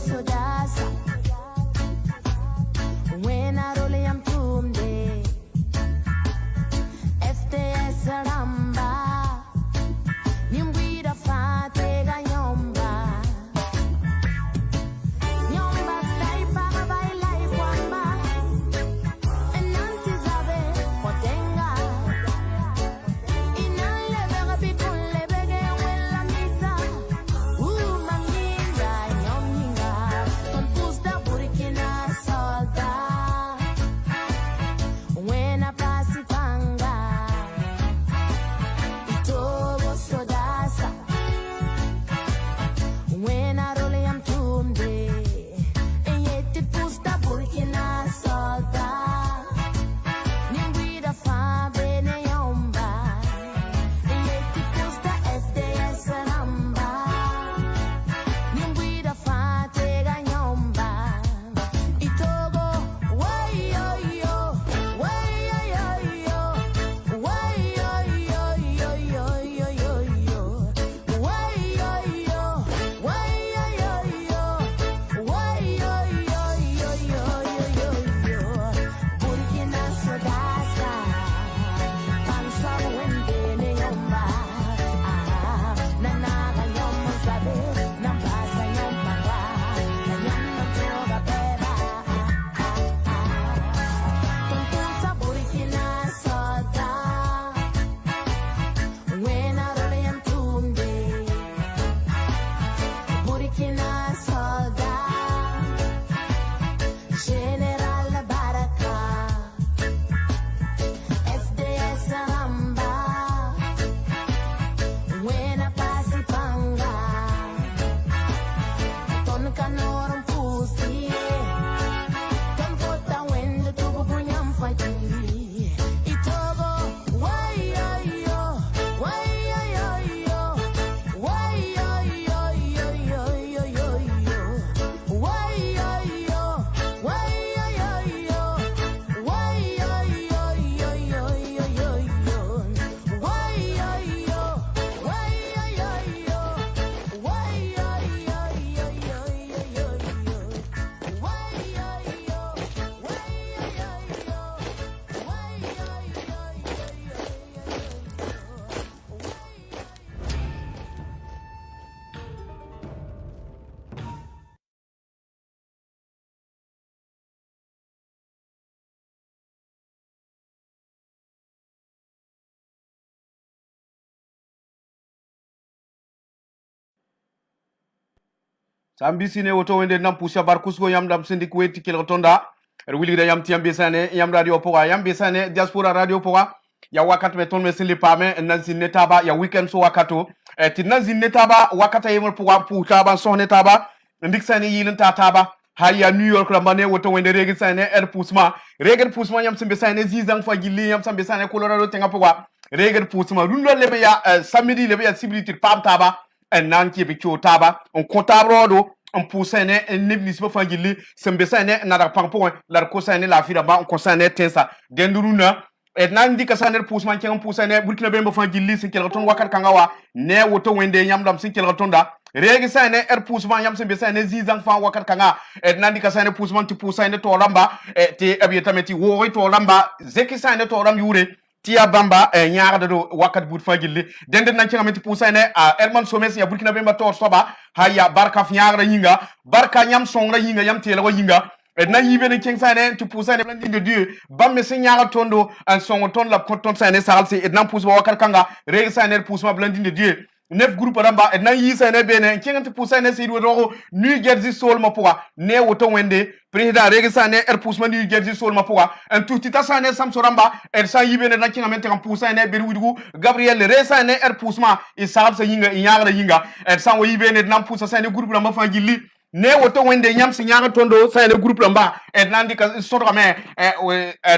sodasa. When I roll am tumde. FTS ramba. Nimwida fate ganyomba. Nyomba stay para baila y guamba. En antizabe potenga. Inale vega pitule vege wela mita. Manginga nyominga. Compusta burkina solta. When I pass it panga. Itogo sodasa. When I roll am tumde. And yet it pusta burkina solta. Nimwida fa bene yomba. And yet it pusta SDS ramba. Nimwida fa tega yomba. Itogo way yo yo. Way yo yo yo. Way yo yo yo yo yo yo yo. Way yo yo. Way yo yo yo. Way yo yo yo yo yo yo. Burkina sodasa. Pansa wende ne yomba. Nanaga yomba sabe. Nampasa yomba wa. Yomba toga beba. Tontusa burkina soda. When I roll am tumde. Burkina soda. General Baraka. FDS ramba. When I pass it panga. Ton canorum pussy. Ton kota wende tubu bunyam fati. Itogo way yo yo. Way yo yo yo. Way yo yo yo yo yo yo yo. Way yo yo. Way yo yo yo. Way yo yo yo yo yo yo yo. Way yo yo. Way yo yo yo. Way yo yo yo yo yo yo yo. Way yo yo. Way yo yo yo. Way yo yo Sambisi ne woto wende nam pusha barkusko yam dam sindi kweti kilotonda wili da yam tiam besane yam radio poa yam besane diaspora radio poa ya wakati meton mesili pame nanzi netaba ya weekend so wakato ti nanzi netaba wakata yemol poa puta ban so netaba ndik sane yilin tataba haya New York rambane woto wende regi sane regen pusma yam simbe sane zizang fa gilli yam sambe sane Colorado tenga poa regen pusma rundo lebe ya samedi lebe ya sibility pam taba en nan ki be taba on comptable do on poussene en neblis ba fangili sembe sane na da pampo la ko sane la fira ba on consane tensa denduruna et nan di ka sane poussman ki on poussene burkina be ba fangili sin kel ton wakat kangawa ne woto wende nyamdam sin kel tonda regi sane poussman yam sembe sane zizang fa wakat kanga et nan di ka sane poussman ti poussane to lamba te abiyetameti wo to lamba zeki sane to ram yure tia bamba nyaara do wakat bud fagilli denden nan cinga meti pusane a Herman Somes ya Burkina Bemba tor soba haya barka nyaara yinga barka nyam songra yinga yam tela yinga na yibe ne king sane tu pusane plan de dieu bamme se nyaara tondo an songo ton la konton sane salsi et nan pusba wakat kanga re sane pusma plan de dieu nef groupe ramba et nan yi sane bene king tu pusane se do New Jersey Soul ma poa ne woto wende président regi sane pusma New Jersey Soul ma poa en tout tita sane sam soramba et sa yibe ne nan king amente kan pusane beru widugo Gabriel re sane pusma e sal sa yinga nyaara yinga et sa wo yibe ne nan pusa sane groupe ramba fa gilli ne woto wende nyam si nyaga tondo sane groupe lamba et nandi ka sodra me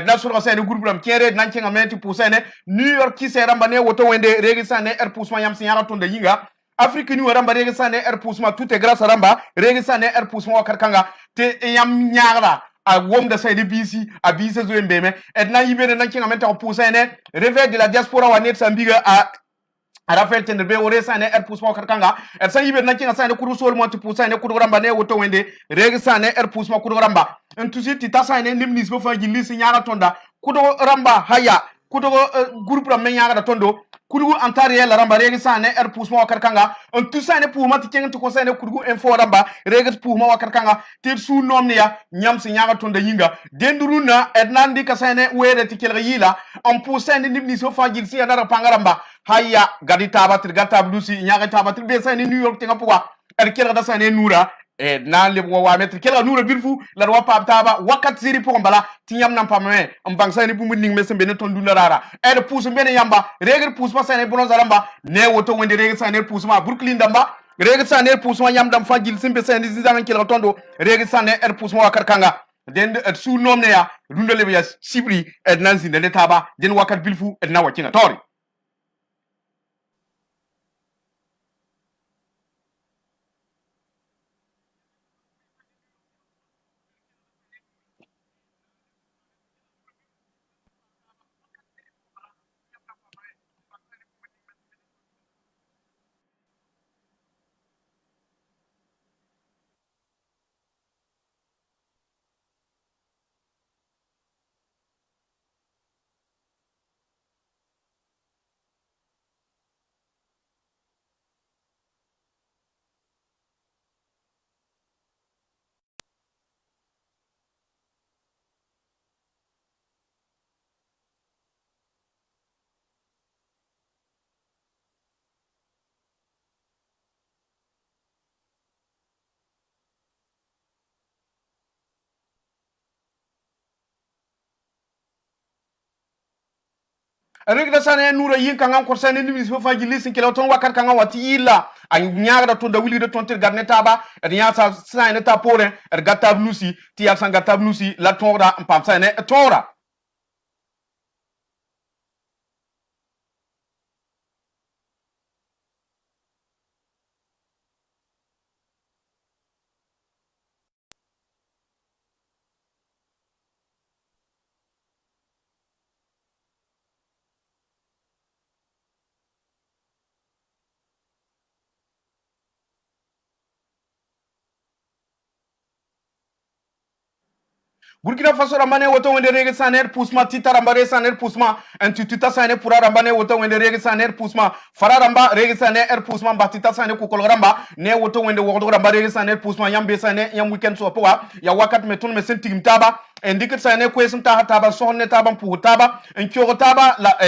na sodra sane groupe lam kere nan kinga menti pusane New York ki se ramba ne woto wende regi sane pusma nyam si nyaga tondo yinga Afrique ni ramba regi sane pusma tout est grâce à ramba regi sane pusma wakar kanga te yam nyaga a wom da sayde bisi a bisi zo mbeme et na yibene nan kinga menti pusane réveil de la diaspora wa net sambiga a Rafael Tenderbe ore sane pusma karkanga sa yibe na kinga sane kudu sol mo tu sane kudu ramba ne woto wende reg sane pusma kudu ramba entusi ti tasane nimnis bo fa jilli si nyaara tonda kudu ramba haya kudu groupe ram nyaara tondo kudu antare la ramba reg sane pusma karkanga entu sane puma ti kenga to sane kudu info ramba reg puma karkanga ti su nomne ya nyam si nyaara tonda yinga denduruna ednandi ka sane were ti kelga yila en pusane nimnis bo fa jilli si nyaara pangaramba haya gadi tabatir gata blusi nyaga tabatir be sane New York tinga puwa kelga da sane nura na le wa metri kelga nura birfu la wa pa taba wakat siri po mbala tinyam nam pamé mbang sane bu mu ning mesem bene ton dunda rara pousse bene yamba reger pousse ma sane bono zaramba ne woto wonde reger sane pousse ma Brooklyn damba reger sane pousse ma yam dam fajil simbe sane zizamen kelga tondo reger sane pousse ma karkanga den su nomne ya dundale ya sibri nanzi de taba den wakat bilfu na wakinga tori regda sane nura yin kanga ko sane nimis fo faji lisin kelo ton wakar kanga wati illa an nyaagda ton da wuli de ton tir garne taba er nyaasa sane ta pore er gatta blusi ti ya sanga tablusi la tonra pam sane tora Burkina Faso rambane woto wende rege saner pusma tita rambare saner pusma entituta saner pura rambane woto wende rege saner pusma fara ramba rege saner pusma batita saner kukol ramba ne woto wende wodo ramba rege saner pusma yambe saner yam weekend so poa ya wakat metun mesen tigim taba endikit saner kwesum ta taba sonne taba pu taba en kyo taba la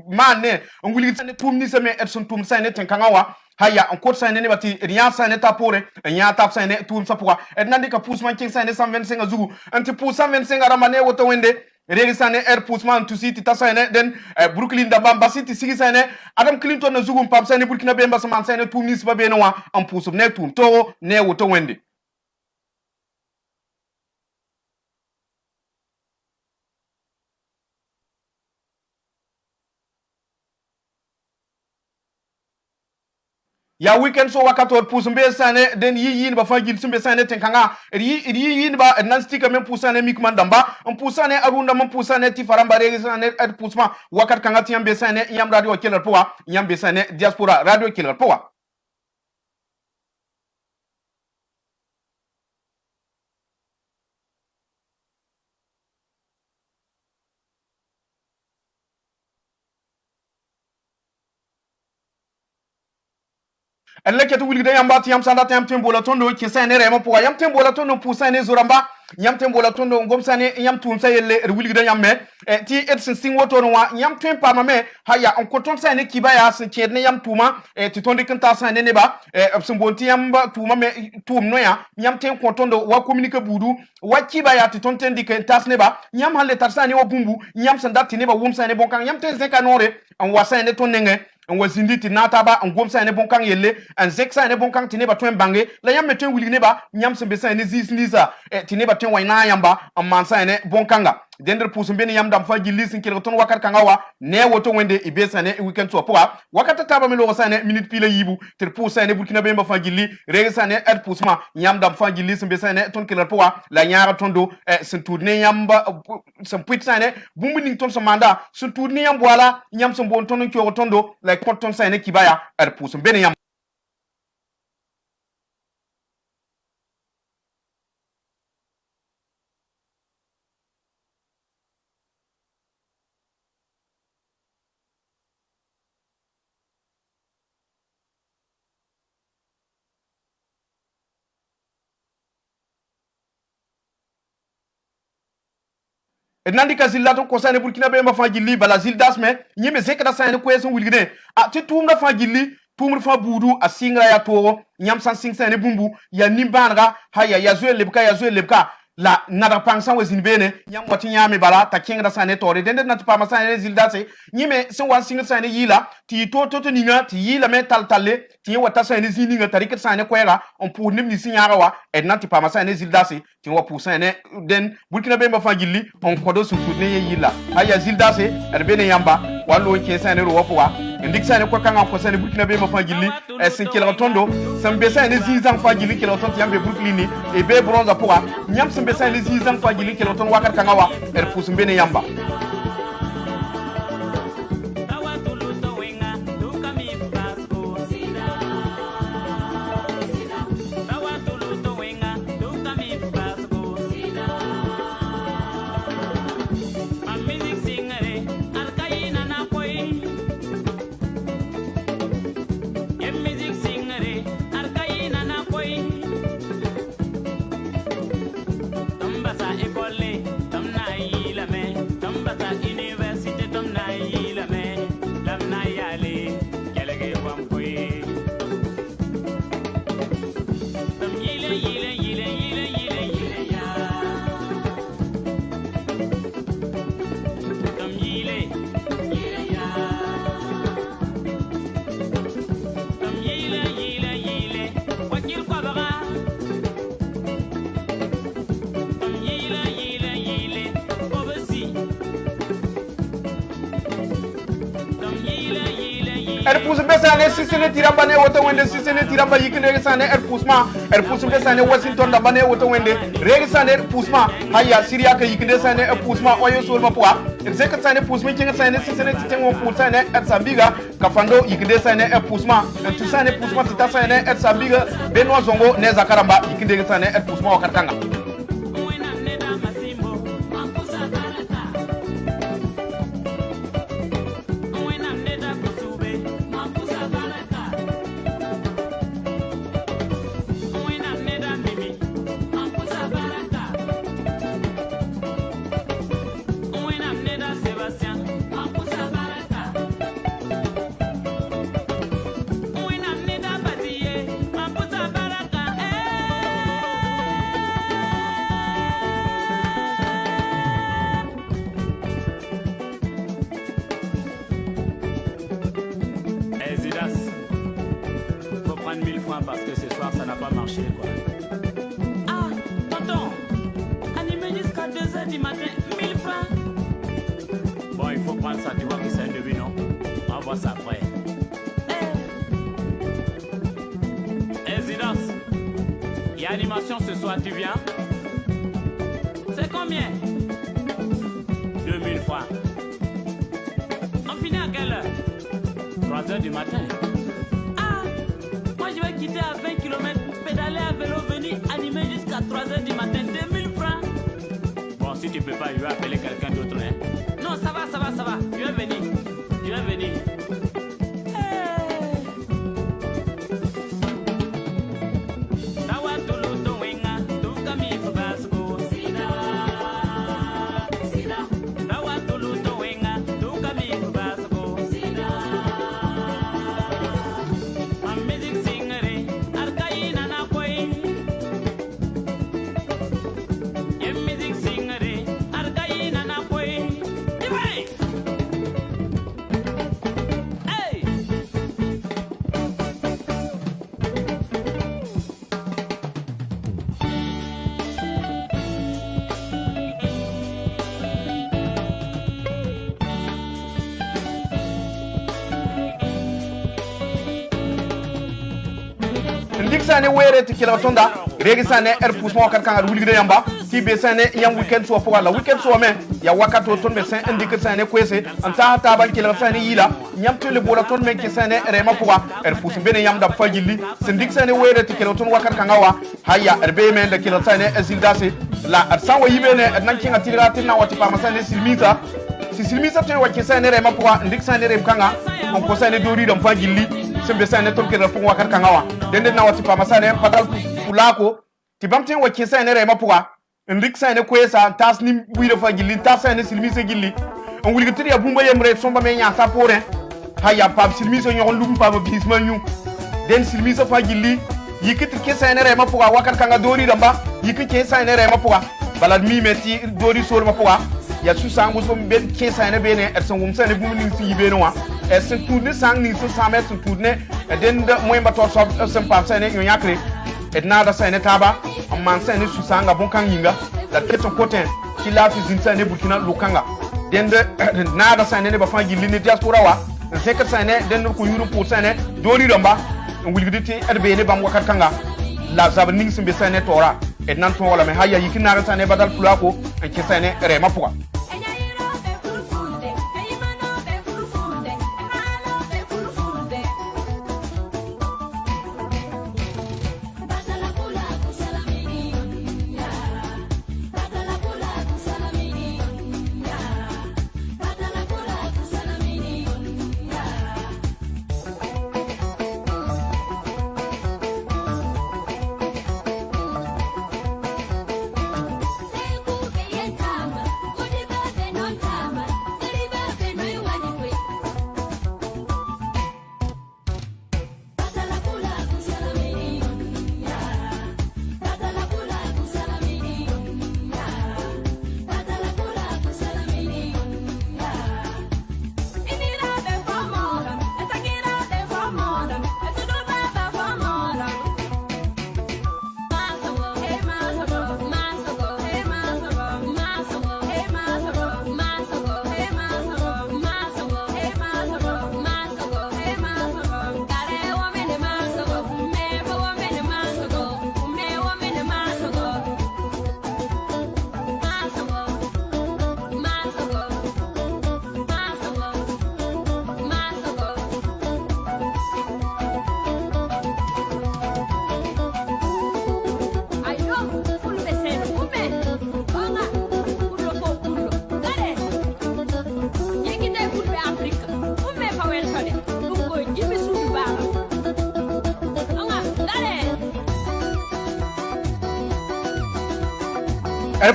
manne nguli saner tumni seme sun tum saner tenkangawa haya en court sane ne bati rien sane tapore nya tap sane tum sapwa et nandi ka poussement king sane 125 azugu anti pour 125 aramane woto wende regi sane poussement to city ta sane den Brooklyn da bamba city sigi sane Adam Clinton na zugu pam sane Burkina Bemba sama sane tum nis ba benwa en pousse ne tum to ne woto wende ya weekend so wakator pusumbe sane den yi ba fagil sumbe sane tenkanga yi ba nan stika men pusane mikman damba on pusane arunda men pusane ti faramba regi sane pusma wakat kanga ti yambe sane yam radio killer poa yambe sane diaspora radio killer poa elle ke to wulgida yamba ti yam sanda tam tembola tondo ki sane remo po yam tembola tondo pusane zuramba yam tembola tondo ngom sane yam tum sayelle wulgida yamme ti etsin sing woto no wa yam tem pa mame haya on ko ton sane ki baya sin chedne yam tuma ti tondi kan ta sane ne ba sin bonti yam ba tuma me tum no ya yam tem ko tondo wa communique budu wa ki baya ti ton tendi kan tas ne ba yam halle tar sane wa bumbu yam sanda ti ne ba wum sane bon kan yam ten zeka nore an wa sane ton nenge en wasindi ti nataba en gom sa ne bon kan yelle en zek sa ne bon kan ti ne ba twen bange la yam metwen wuli ne ba nyam se be sa ne zis nisa ti ne ba twen wayna yamba en man sa ne bon kanga dender pusum ben yam dam fa gilli sin kelo ton wakat kanga wa ne woto wende ibe sa ne weekend so poa wakata taba me lo sa ne minute pile yibu ter pusa ne Burkina Bemba fa gilli rege sa ne pusma yam dam fa gilli sin be sa ne ton kelo poa la nyaara tondo sin tourne yamba sam puit sane bumbu ning ton samanda sun tourni yam boala nyam sam bon ton ko tondo like pot ton sane kibaya er pusum bene yam nandi ka zilla ton ko sane burkina be ma fa gilli bala zildas me nyime zekra sane ko yeson wilgine a ti tumna fa gilli tumur fa budu a singra ya to nyam san sing sane bumbu ya nimbanga haya ya zwe lebka la nada pangsan wezin bene nyam wati nyame bala ta kingra sane tore dende na pa ma sane zildase nyime sen wan singra sane yila ti to ninga ti yila me talle ti wata sane zininga tarikat sane kwera on pour nim ni sinyara wa et nanti pa ma sane zildase ti wa pour sane den burkina be ma fa gilli on kodo su ne yila haya zildase erbene yamba wallo ke sane ro wopwa ndik sane ko kanga ko sane burkina be ma fa gilli e sen kila tondo sambe sane zizan fa gilli kila tondo yambe burkini e be bronza poa nyam sambe sane zizan fa gilli kila tondo wakar kanga wa er pusum bene yamba Erpus besane sisene tirambane woto wende sisene tiramba yikine sane erpusma erpus besane Washington da bane woto wende regi sane erpusma haya Syria ka yikine sane erpusma oyo solma poa exeka sane pusma kinga sane sisene titengo pusane ersambiga kafando yikine sane erpusma tu sane pusma tita sane ersambiga benwa zongo neza karamba yikine sane erpusma wakatanga parce que ce soir ça n'a pas marché quoi. Ah, tonton, animé jusqu'à 2h du matin, 1000 francs. Bon, il faut prendre ça, tu vois que c'est un début, non? On va voir ça après. Zidane, il y a animation ce soir, tu viens? C'est combien? 2000 francs. On finit à quelle heure? 3h du matin. Je vais quitter à 20 km, pédaler à vélo, venir animer jusqu'à 3h du matin, 2000 francs. Bon, si tu peux pas, je vais appeler quelqu'un d'autre. Hein? Non, ça va. Je vais venir. sane were ti kila tonda regi sane pousse mo kan kan wulgide yamba ti be sane yam weekend so fo la weekend so me ya wakato ton me sen indi ke sane kwese anta ta ban kila sane yila nyam tele bola ton me ke sane rema pouwa pousse bene yam da fajilli sindik sane were ti kila ton wakat kan awa haya be men da kila sane azildase la sanwa yibene nan kinga tira tinna wati pa masane silmita si silmita to wa kisane rema pouwa ndik sane rem kanga on ko sane dori dam fajilli sembe sane ton kila pouwa wakat kan awa dende na wati pa masane padal fulako ti bamtin wa kisane rema pouwa ndik sane kwesa tas ni buire fajilli tas sane silmita gilli on wuli gitri ya bumba yemre somba me nya sa pore haya pa silmita nyon lum pa bisma nyu den silmita fajilli yikiti ke sane rema pouwa wakat kanga dori damba yiki ke sane rema pouwa balad mi meti dori sol ma pouwa ya su sangu so ben ke sane bene erson gum sane bum ni fi bene wa erson tudne sang ni so samet tudne den de moy mbato so erson pam sane nyo yakre et nada sane taba amman sane su sanga bon kan yinga la keton koten ki la fi zin sane burkina lukanga den de nada sane ne ba fa gilli ni diaspora wa zeka sane den ko yuru pour sane dori damba ngulgiditi erbe ne bam wakat kanga la zab ning simbe sane tora et nan to wala me haya yikina sane badal fulako en ke sane rema pouwa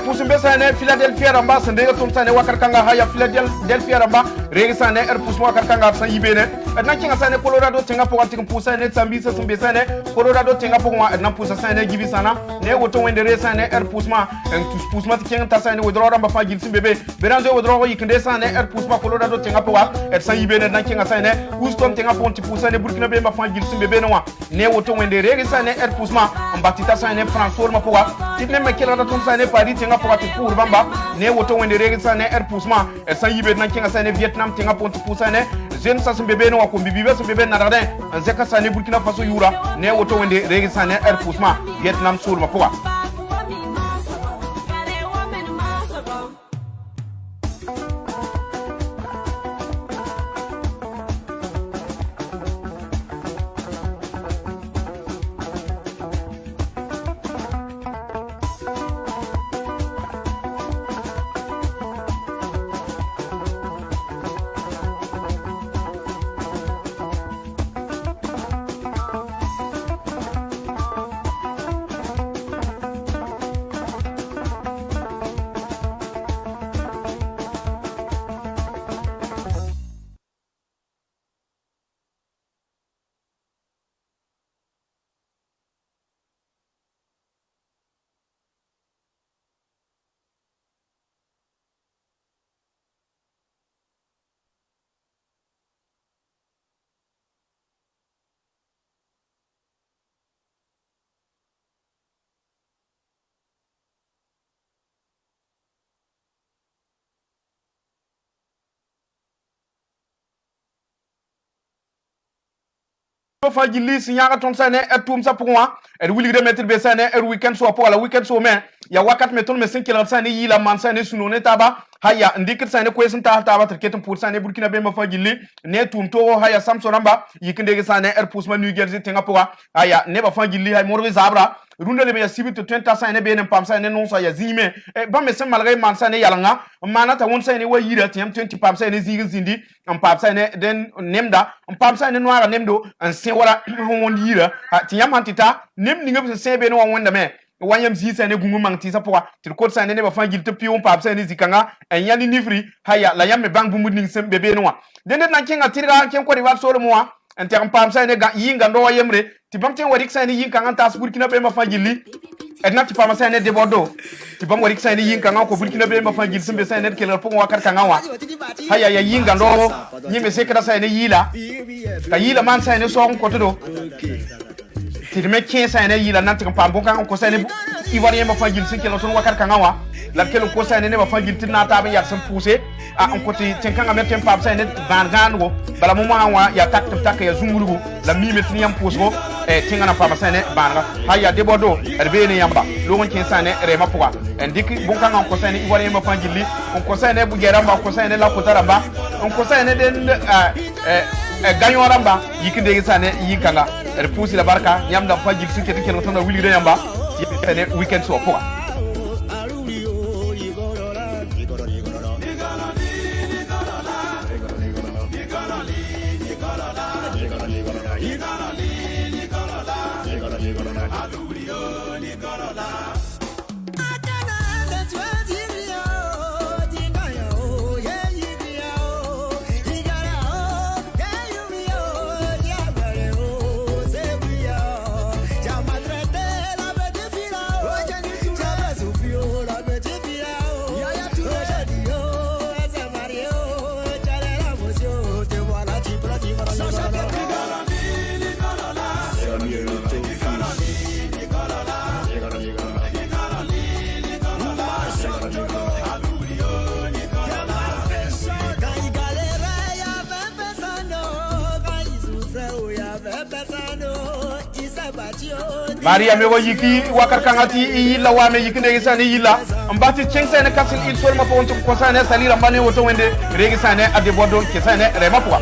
pousse be sane Philadelphia ramba sande ton sane wakar kanga haya Philadelphia ramba regi sane pousse wakar kanga san yibene nan kinga sane Colorado tinga po watin pousse ne tambi sa sumbe sane Colorado tinga po wa nan pousse sane gibi sana ne woto wende re sane pousse ma en pousse ma tinga ta sane wodro ramba fa gil simbe be beranzo wodro yikinde sane pousse ma Colorado tinga po wa san yibene nan kinga sane Houston tinga po ti pousse ne Burkina be ma fa gil simbe be no wa ne woto wende regi sane pousse ma ambatita sane Francfort ma po wa tidne me kila ton sane Paris tinga po wati pour bamba ne woto wende regi sane pousse ma san yibe nan kinga sane Vietnam tinga po ti pousse ne zen sa simbe be no wa ko bibibe simbe be na radin zeka sane Burkina Faso yura ne woto wende regi sane pousse ma Vietnam sur ma po wa fa gilli si nyaga ton sane tum sa pour moi wili de mettre be sane weekend so pour la weekend so men ya wakat meton me 5 kilo sane yi la man sane sunone taba haya ndikir sane ko sun ta taba terketum pour sane burkina be ma fa gilli ne tum to haya samso ramba yikinde sane pusma new jersey tenga pour haya ne ba fa gilli hay morbe zabra runda le be ya sibito 20 sane be ne pam sane non so ya zime ba me sen malgay man sane yalanga manata won sane wa yira tem 20 pam sane zigi zindi pam sane den nemda pam sane noara nemdo an se wala won yira ti yam hantita nem ni ngam se be no wonda me wanyam zi sane gungu mangti sa poa ti ko sane ne ba fa gil te pion pam sane zikanga en yani nifri haya la yam me bang bu mudning sem bebe no den na kenga tira ken ko rival solo mo en term pam sane ga yinga ndo yemre ti bam ten warik sane yinga kan tas burkina be ma fa gilli et na ti pam sane de bodo ti bam warik sane yinga kan ko burkina be ma fa gil sembe sane ke po wakar kan wa haya ya yinga ndo nyime sekra sane yila ka yila man sane so ko to do ti me 15 sane yila nan ti pam bon kan ko sane ivoirien ma fa gil sin ke lo son wakar kan wa la ke lo ko sane ne ma fa gil tin na ta ba ya sem pousser a on côté tinkanga metem pam sane ban gango bala mo wa ya tak ya zungulugo la mi metni yam pousgo tingana pam sane banga haya debodo erbe ne yamba lo ngon kin sane rema poa ndiki bon kan on ko sane ivoirien ma fa gilli on ko sane bu geramba ko sane la ko taramba on ko sane den ganyo ramba yikinde sane yikanga pousi la barka yamda fa gil sikete ken tona wili de yamba sane weekend so poa Maria me yiki wakar kangati yilla wame yikinde sane yilla mbati chengsane kasil il sol ma ponto ko sane salira mbane woto wende regi sane ade bodo ke sane rema poa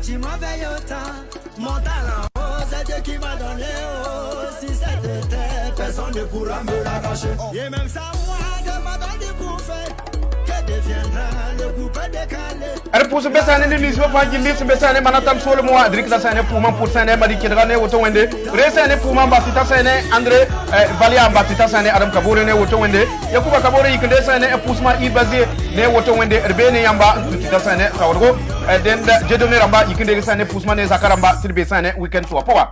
Tu m'avais autant, mon talent, c'est Dieu qui m'a donné. Oh, si c'était personne ne pourra me l'arracher. Et même ça, moi, que m'a donné pour faire, que deviendra le coupé décalé. Pour ce besane ni lisbo fa gilli se besane manatam solo mo adrik la sane pour sane mari kedrane woto wende resane pour batita sane André Valia batita sane Adam Kabore ne woto wende Yakuba Kabore yikende sane pusma ibaze ne woto wende rbene yamba batita sane sawrgo den jedone ramba yikende sane pusma ne zakaramba sirbe sane weekend so power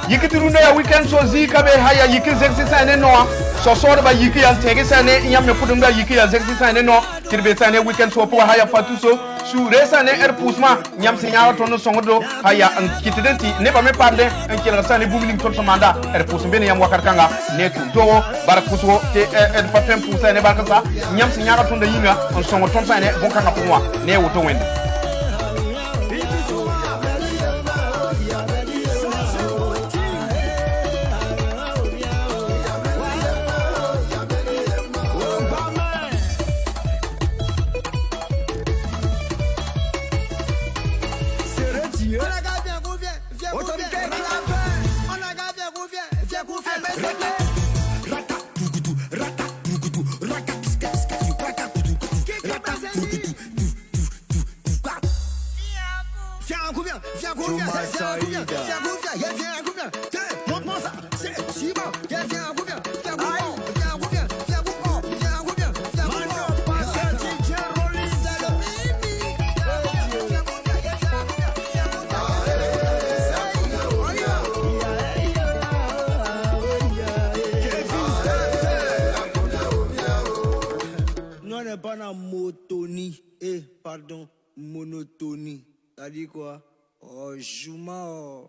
yikiti runda ya weekend so zika be haya yiki zexi sane no so so ba yiki ya tege sane nyame kudunga yiki ya zexi sane no kirbe sane weekend so po haya fatuso su resane pusma nyam sinya tono songodo haya kitidenti ne ba me parle en kila sane bumling ton manda pusma be nyam wakar kanga ne tu do barakuso te fatem pusane barkasa nyam sinya tono yinga on songo ton sane bon kanga pour moi ne woto wende Monotonie. Ça dit quoi? Oh, Juma.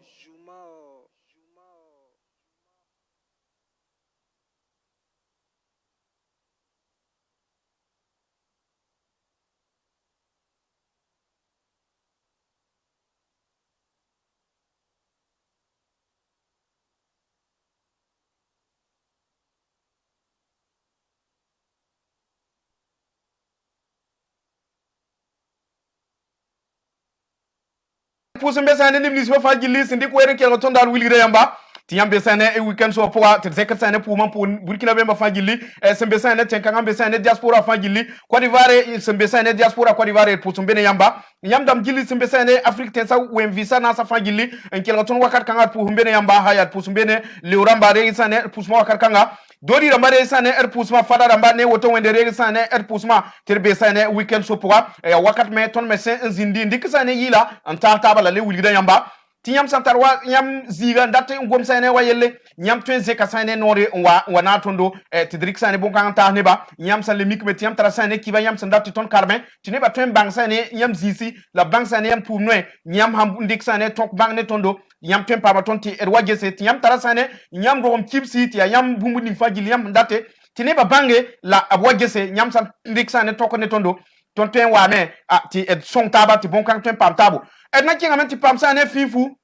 Pusu mbesane ni mnisba fa gilli sindi ko eren kelo tonda wilgire yamba ti yambe sane e weekend so poa te zeka sane pour man pour Burkina Faso fa gilli e sembe sane tenkanga mbe sane diaspora fa gilli Côte d'Ivoire sembe sane diaspora Côte d'Ivoire pusu mbene yamba yamdam gilli sembe sane Afrique tensa wen visa na sa fa gilli en kelo ton wakat kanga pour mbene yamba hayat pusu mbene le uramba re sane pusu wakat kanga dori rambare sane pusma fada ramba ne woto wende regi sane pusma terbe sane weekend so poa wakat me ton me sen zindi ndik sane yila anta tabala le wulgida yamba tiyam santarwa yam ziga ndate ngom sane wayelle nyam twen zeka sane nore wa na tondo tidrik sane bon kan ta neba nyam san le mikme tiyam tara sane kiba yam san ndate ton karme tineba twen bang sane yam zisi la bang sane yam pour noy nyam ham ndik sane tok bang ne tondo yam twen pa baton ti erwaje se tiyam tara sane nyam rom chipsi ti yam bumbu ni fajili yam ndate tineba bange la abwaje se nyam san ndik sane tok ne tondo ton twen wa me ti ed son taba ti bon kan twen pam tabo na kinga men ti pam sane fifu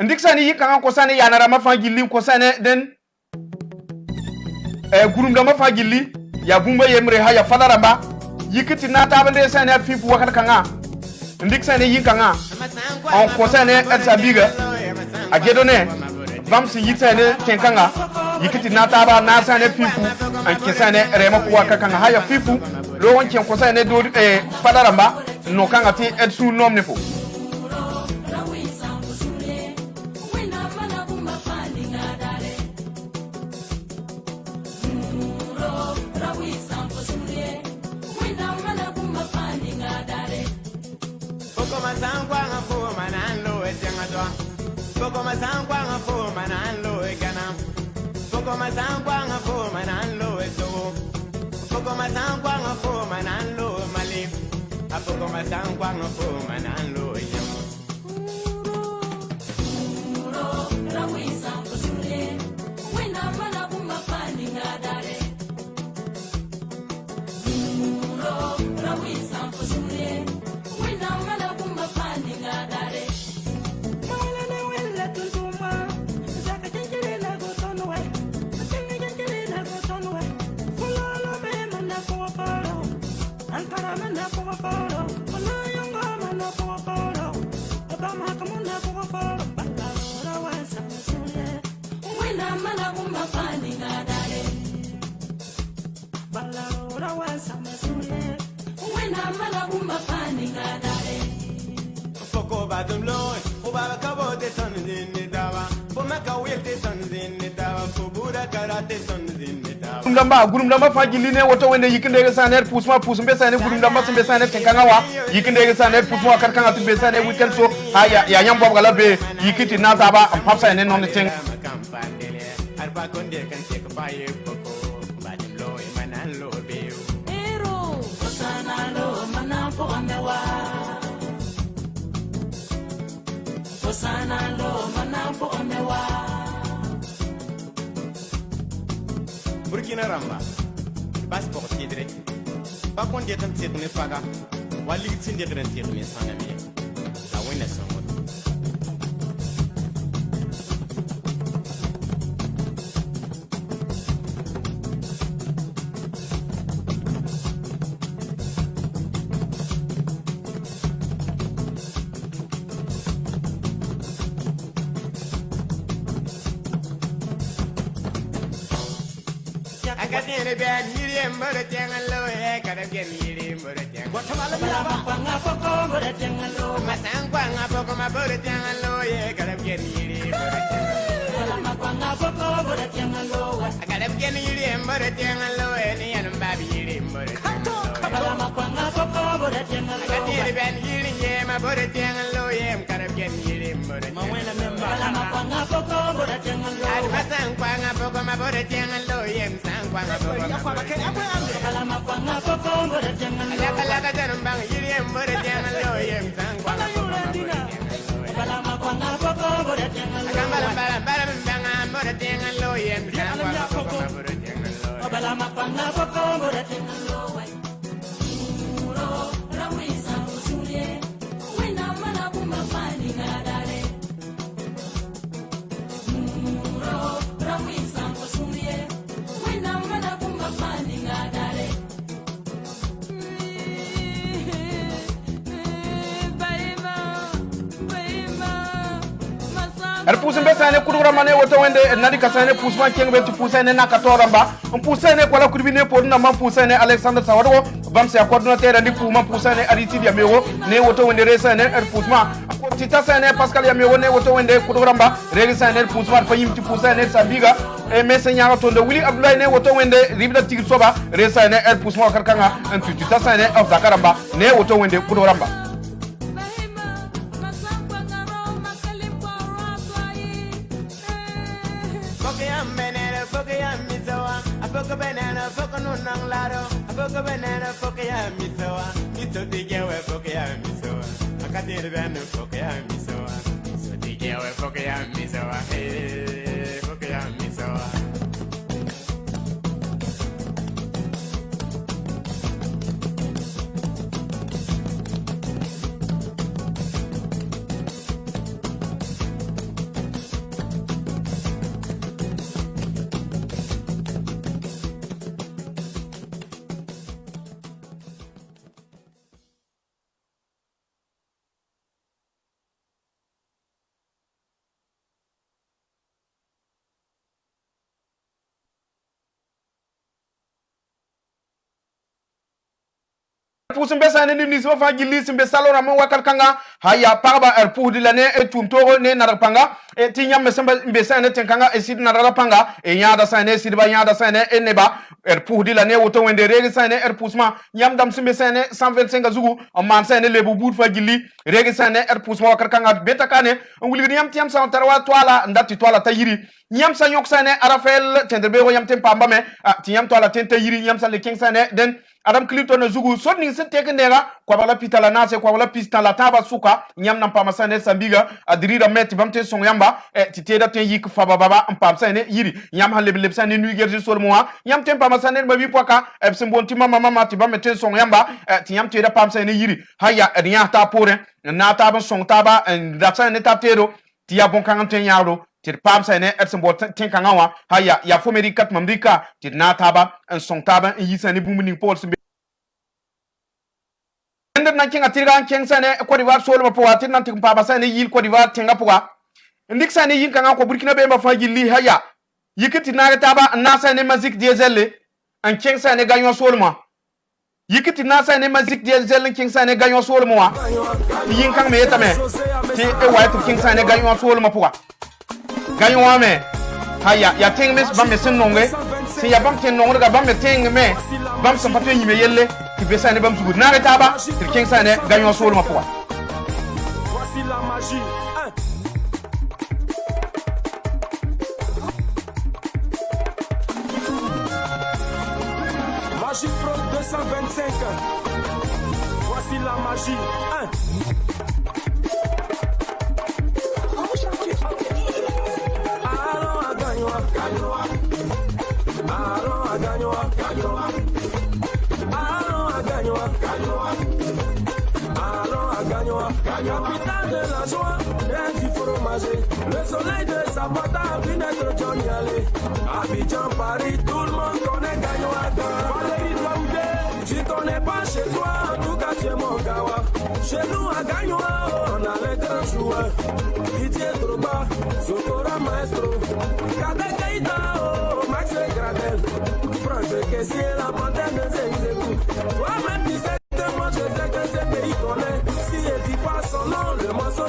ndik sane yikanga ko sane yanara ma fajili ko sane den gurum da ma fajili ya bumba yemre ha ya fadaramba yikiti na taba de sane fifu wakal kanga ndik sane yikanga on ko sane et sabiga a gedone vam si yitsane tenkanga yikiti na taba na sane fifu an kesane rema ko wakakanga ha ya fifu lo won ken ko sane do fadaramba no kanga ti et su nomne fo Boko masangwa ngafo manalo ekana Boko masangwa ngafo manalo eto Boko masangwa ngafo manalo mali Boko masangwa ngafo manalo yamo Uro rawisa kusule Wena mana buma fani ngadare Uro rawisa kusule Wena mana buma fani ngadare Foko badum loy, ubaba kabo de son zin dawa, pomaka wilte son zin dawa, kubura karate son zin dawa. Gurum damba fajili ne woto wende yikinde ga saner pusma pusumbe sane gurum damba sumbe sane tenkanga wa yikinde ga saner pusma karkanga tumbe sane weekend so haya ya nyam bobga labe yikiti na taba am hafsa ne non ten arba konde kan tek baye foko badum loy manalo be ero sanalo manafo amewa sanalo manafo amewa Burkina Ramba passeport tidre pas qu'on dit tant c'est faga wali tsinde gren tirne sanami la wena songo Akadene ben yiri mbore tengalo e kada gen yiri mbore tengalo Guatemala bala panga poko mbore tengalo masangwa ngapoko mabore tengalo e kada gen yiri mbore tengalo bala panga poko mbore tengalo kada gen yiri mbore tengalo e ni an babi yiri mbore tengalo bala panga poko mbore tengalo kada yiri ben yiri ye mabore tengalo e kada gen yiri mbore mawena memba bala panga poko mbore tengalo masangwa ngapoko mabore tengalo e masangwa ngapoko bala panga poko mbore tengalo Laka tanambang yiri mbore tengalo e masangwa bala panga poko mbore tengalo Kambala mbala mbanga mbore tengalo e masangwa ngapoko mabore tengalo bala panga poko mbore tengalo er pusin be sane kudura mane woto wende nadi kasane pusman kengbe ti pusane na katoramba pusane ko la kurbine podna man pusane Alexander Sawado bam se coordinateur ndi pu man pusane Aristide Yamego ne woto wende resane er pusman ko tita sane Pascal Yamego ne woto wende kudura mba resane er pusman fayim ti pusane Sabiga e messenya to de Willy Abdoulaye ne woto wende ribda tigir soba resane er pusman karkanga en tita sane of zakaramba ne woto wende kudura mba Foka banana, foka no nang laro. Foka banana, foka ya misoa. Mito tigewe foka ya misoa. Akatiri bana foka ya misoa. So tigewe foka ya misoa. Hey, foka ya misoa. pusin be sane ni so fa gilli simbe salora mo wakal kanga haya parba er puudi lane e tumtoro ne narapanga e tinyam me sembe be sane tenkanga e sid narapanga e nyaada sane sidba nyaada sane e neba er puudi lane woto wende regi sane er pusma nyam dam simbe sane 125 zugu o man sane lebu bud fa gilli regi sane er pusma wakal kanga betakane on wuli nyam tiam sa tarwa twala ndati twala tayiri nyam sa yok sane arafel tenderbe go nyam tempa mbame tiam twala tenta yiri nyam sa le king sane den Adam Clifton na zugu so ni sen teke nera kwa bala pitala nase kwa bala pista la taba suka nyam na mpama sane Sabiga adirida meti bamte son yamba titeda ten yik fa baba mpam sane yiri nyam ha leb sane nu gerji sol moa nyam tem pama sane mabi poka ebsen bonti mama ti bamte son yamba ti nyam teda pam sane yiri haya riya ta pore na taba son taba da sane taptero ti ya bon kan ten yaro tir pam sane ebsen bot ten kan wa haya ya fomeri kat mamrika tir na taba en son taba en yisane bumuni pol nan kinga tirgan ken sane Côte d'Ivoire solo po watin nan tin papa sane yil Côte d'Ivoire tenga poa ndik sane yin kanga ko Burkina be mba fa gilli haya yikiti na taba na sane mazik diesel en ken sane ganyo solo ma yikiti na sane mazik diesel ken sane ganyo solo ma yin kang me yetame ti e white ken sane ganyo solo ma poa ganyo wa me haya ya ting mes ba me sen nongwe si ya bam ten nongre ga bam me ting me bam sam pato yime yelle ki be sane bam sugu na taba ti ken sane ganyo solo ma poa. Voici la magie. Magie Pro 225. Voici la magie. Capitale de la joie, du fromager. Le soleil de sa boîte a vu d'être Johnny Allé. Abidjan, Paris, tout le monde connaît Gagnoaga. Valérie Lambé, si t'en es pas chez toi, en tout cas tu es mon gawa. Chez nous à Gagnoa, on a les grands joueurs. Didier Drogba, Sokora Maestro, Kadek Keita, Max Gradel, Franck Kessier, la bande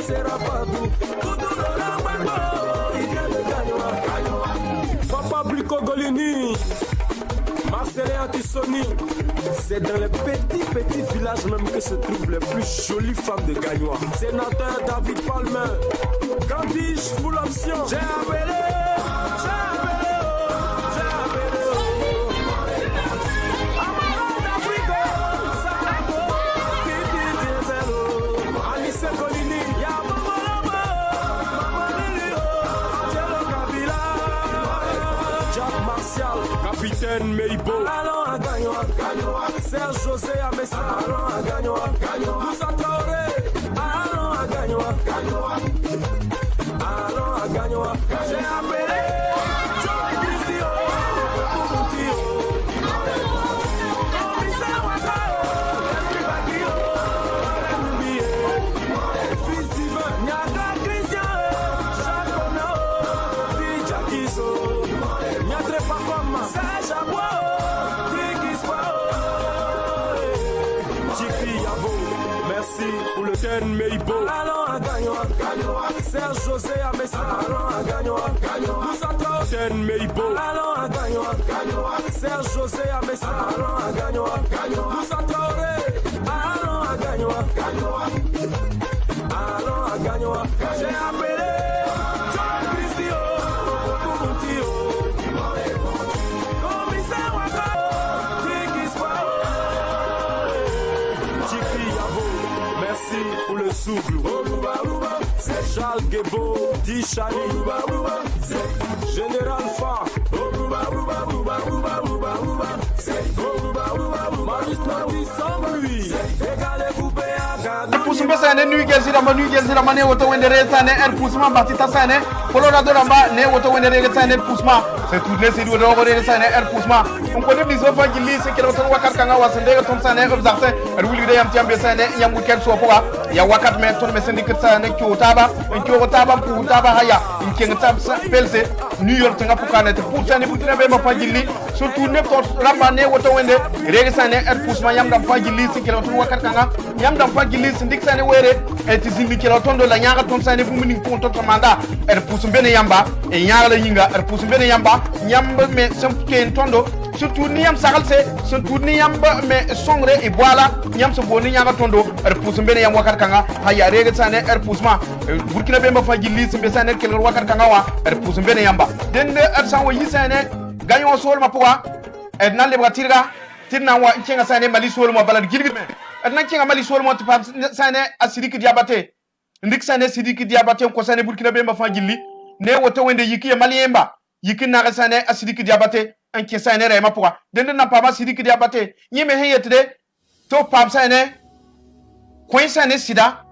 sera pas tout. Tout dans la main, il vient de gagner. Papa Blicogolini, Marcel Antissoni. C'est dans les petits villages même que se trouvent les plus jolies femmes de Gagnois. Sénateur David Palmer, Candice full option. J'ai appelé. Capitaine Meibo, allons à Gagnoa, Serge José Amessa, allons à Gagnoa, Moussa Traoré, allons à Gagnoa, allons à Gagnoa, j'ai appelé Joey Christio, Moutio, Commissaire Ouattara, Esprit Bakio, Loubier, Fils Divin, Niaga Christian, Chaconao, Didja Kiso, Niatre Papama, Sacha Bois, merci pour le ten Meibo. Allons à Gagnoa, Serge José Amessa, allons à Gagnoa, Moussa Traoré, ten Meibo. Allons à Gagnoa, Serge José Amessa, allons à Gagnoa, Moussa Traoré, allons à Gagnoa, allons à Gagnoa, j'ai appelé Joey Christio, Moutio, Commissaire Ouattara, merci pour le souffle. C'est Charles Guébo, Dichani, Général Fa, Marie sans lui, égalez-vous Pusumbe sane nu gezira mane woto wendere sane pusma batita sane Colorado ramba ne woto wendere sane pusma c'est tout ne sidu do wendere sane pusma on connaît biso fa gilli se kelo ton wakar kanga wasende ton sane obzarte wuli de yam tiambe sane yam weekend so poa ya wakat me ton me sendik sane kyotaba en kyotaba pu taba haya in kenga pelse New York tanga pukane te pusane butine be ma fa gilli surtout ne ton ramba ne woto wende rege sane pusma yam dam fa gilli se kelo ton wakar kanga yam dam fa gilli sindik sane were et zimbi kelo ton do la nyaga ton sane bu mini ko ton manda pusumbe ne yamba e nyaga la yinga pusumbe ne yamba nyamba me semke tondo surtout ni yam sagalse surtout ni yamba me songre e boala nyam so boni nyaga tondo pusumbe ne yam wakar kanga haya rege sane pusma burkina be ma fa gilli simbe sane kelo wakar kanga wa pusumbe ne yamba dende san wa yisane gayon sol ma poa et nan le bratirga tinna wa kinga sane mali sol mo balad gilbi adna kinga mali sol mo tipa sane asiriki diabate ndik sane sidiki diabate ko sane burkina be ma fa gilli ne woto wende yiki maliemba yiki na sane asiriki diabate anki sane re ma poa dende na pa ma sidiki diabate nyeme heyetde to pa sane ko sane sida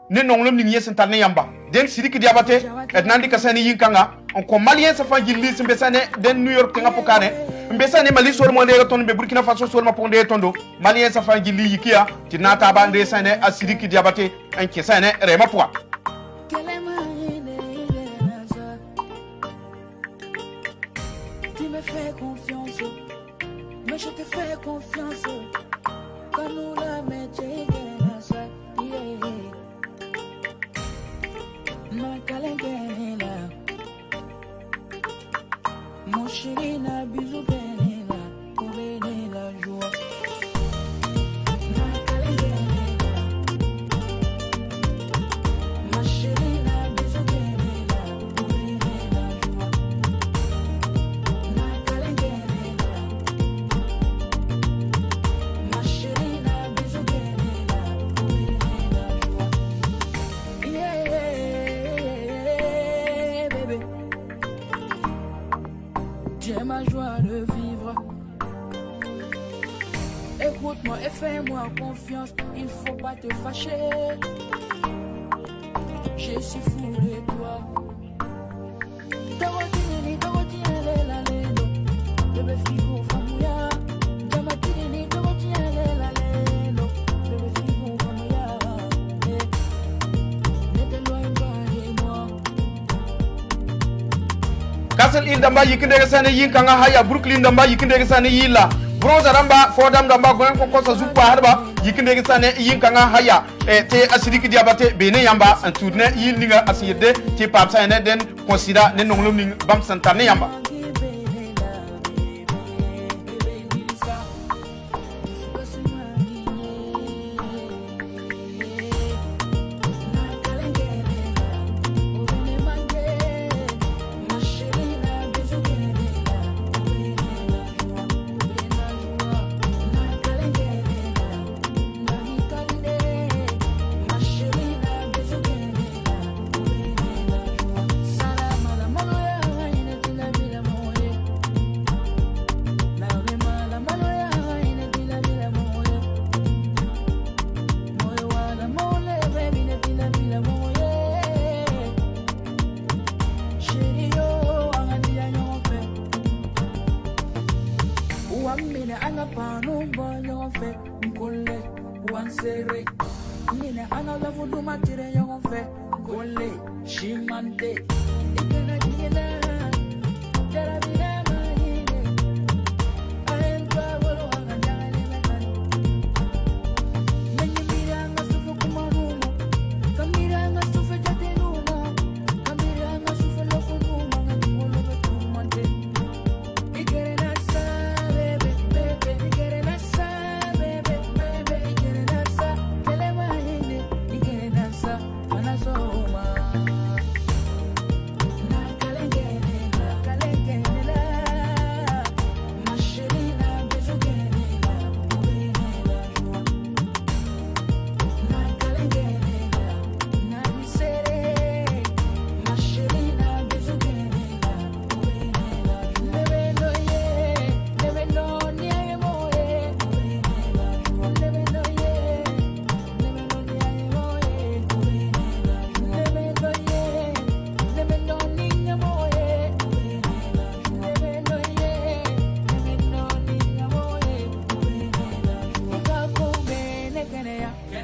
ne nonglom ni yesen tan yamba den sidiki diabate adna ndika sane yinkanga on ko malien sa fa gilli simbe sane den New York nga pokane mbesane mali sol mo ndere ton be Burkina Faso sol ma ponde tondo malien sa fa gilli yikia ti nata ba ndé sane asiriki diabate anki sane re ma poa Tu me fais confiance, mais je te fais confiance. Quand nous la mettons dans sa ma calengena, mon chéri n'a bisou benela, pour bénir la joie. Ma calengena, ma chérie n'a bisou benela, pour bénir la joie. Ma calengena, ma chérie n'a bisou benela, pour bénir la joie. Yeah, bébé. Tu es ma joie de vivre. Écoute-moi et fais-moi confiance. Il faut pas te fâcher. Je suis fou de toi. Bébé frigo famouya. Bébé frigo famouya. Ne t'éloigne pas de moi. Kasel indamba yikinde sane yinkanga haya Brooklyn damba yikinde sane yilla bronze ramba fodam damba gonen ko kosa zupa harba yikinde gisane yinkanga haya te asidiki diabate bene yamba antudne yilinga asirde te papsa ne den considère ne nonglum ning bam santane yamba